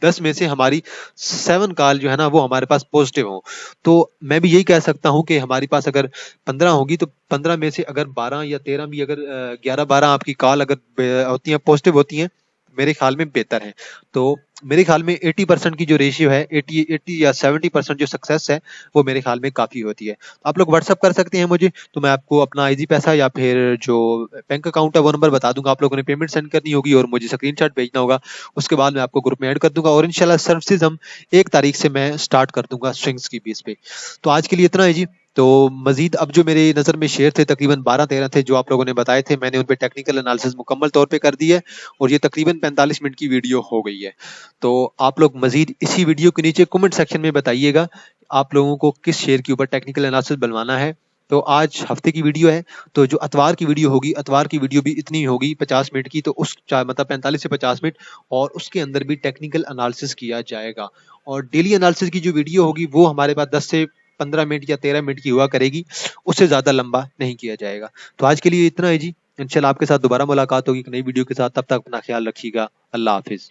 10 में से हमारी 7 कॉल जो है ना वो हमारे पास पॉजिटिव हो। तो मैं भी यही कह सकता हूँ कि हमारी पास अगर 15 होगी तो 15 में से अगर 12 या 13 भी, अगर 11-12 आपकी कॉल अगर होती हैं पॉजिटिव होती हैं, मेरे ख्याल में बेहतर है। तो मेरे ख्याल में 80% की जो रेशियो है, 80 या 70% जो सक्सेस है, वो मेरे ख्याल में काफी होती है। आप लोग व्हाट्सअप कर सकते हैं मुझे, तो मैं आपको अपना आईजी पैसा या फिर जो बैंक अकाउंट है वो नंबर बता दूंगा। आप लोगों ने पेमेंट सेंड करनी होगी और मुझे स्क्रीनशॉट भेजना होगा। उसके बाद मैं आपको ग्रुप में ऐड कर दूंगा और इंशाल्लाह सर्विसेज हम 1 तारीख से मैं स्टार्ट कर दूंगा स्विंग्स की बेस पे। तो आज के लिए इतना है जी। तो मजीद अब जो मेरी नज़र में शेयर थे तकरीबन 12-13 थे जो आप लोगों ने बताए थे, मैंने उन पे टेक्निकल एनालिसिस मुकम्मल तौर पे कर दी है और ये तकरीबन 45 मिनट की वीडियो हो गई है। तो आप लोग मजीद इसी वीडियो के नीचे कमेंट सेक्शन में बताइएगा आप लोगों को किस शेयर के ऊपर टेक्निकल एनालिसिस बनवाना है। तो आज हफ्ते की वीडियो है, तो जो अतवार की वीडियो होगी, अतवार की वीडियो भी इतनी होगी 50 मिनट की, तो मतलब 45 से 50 मिनट, और उसके अंदर भी टेक्निकल एनालिसिस किया जाएगा। और डेली एनालिसिस की जो वीडियो होगी वो हमारे पास 10 से 15 मिनट या 13 मिनट की हुआ करेगी, उससे ज्यादा लंबा नहीं किया जाएगा। तो आज के लिए इतना है जी। इंशाल्लाह आपके साथ दोबारा मुलाकात होगी एक नई वीडियो के साथ। तब तक अपना ख्याल रखिएगा। अल्लाह हाफिज।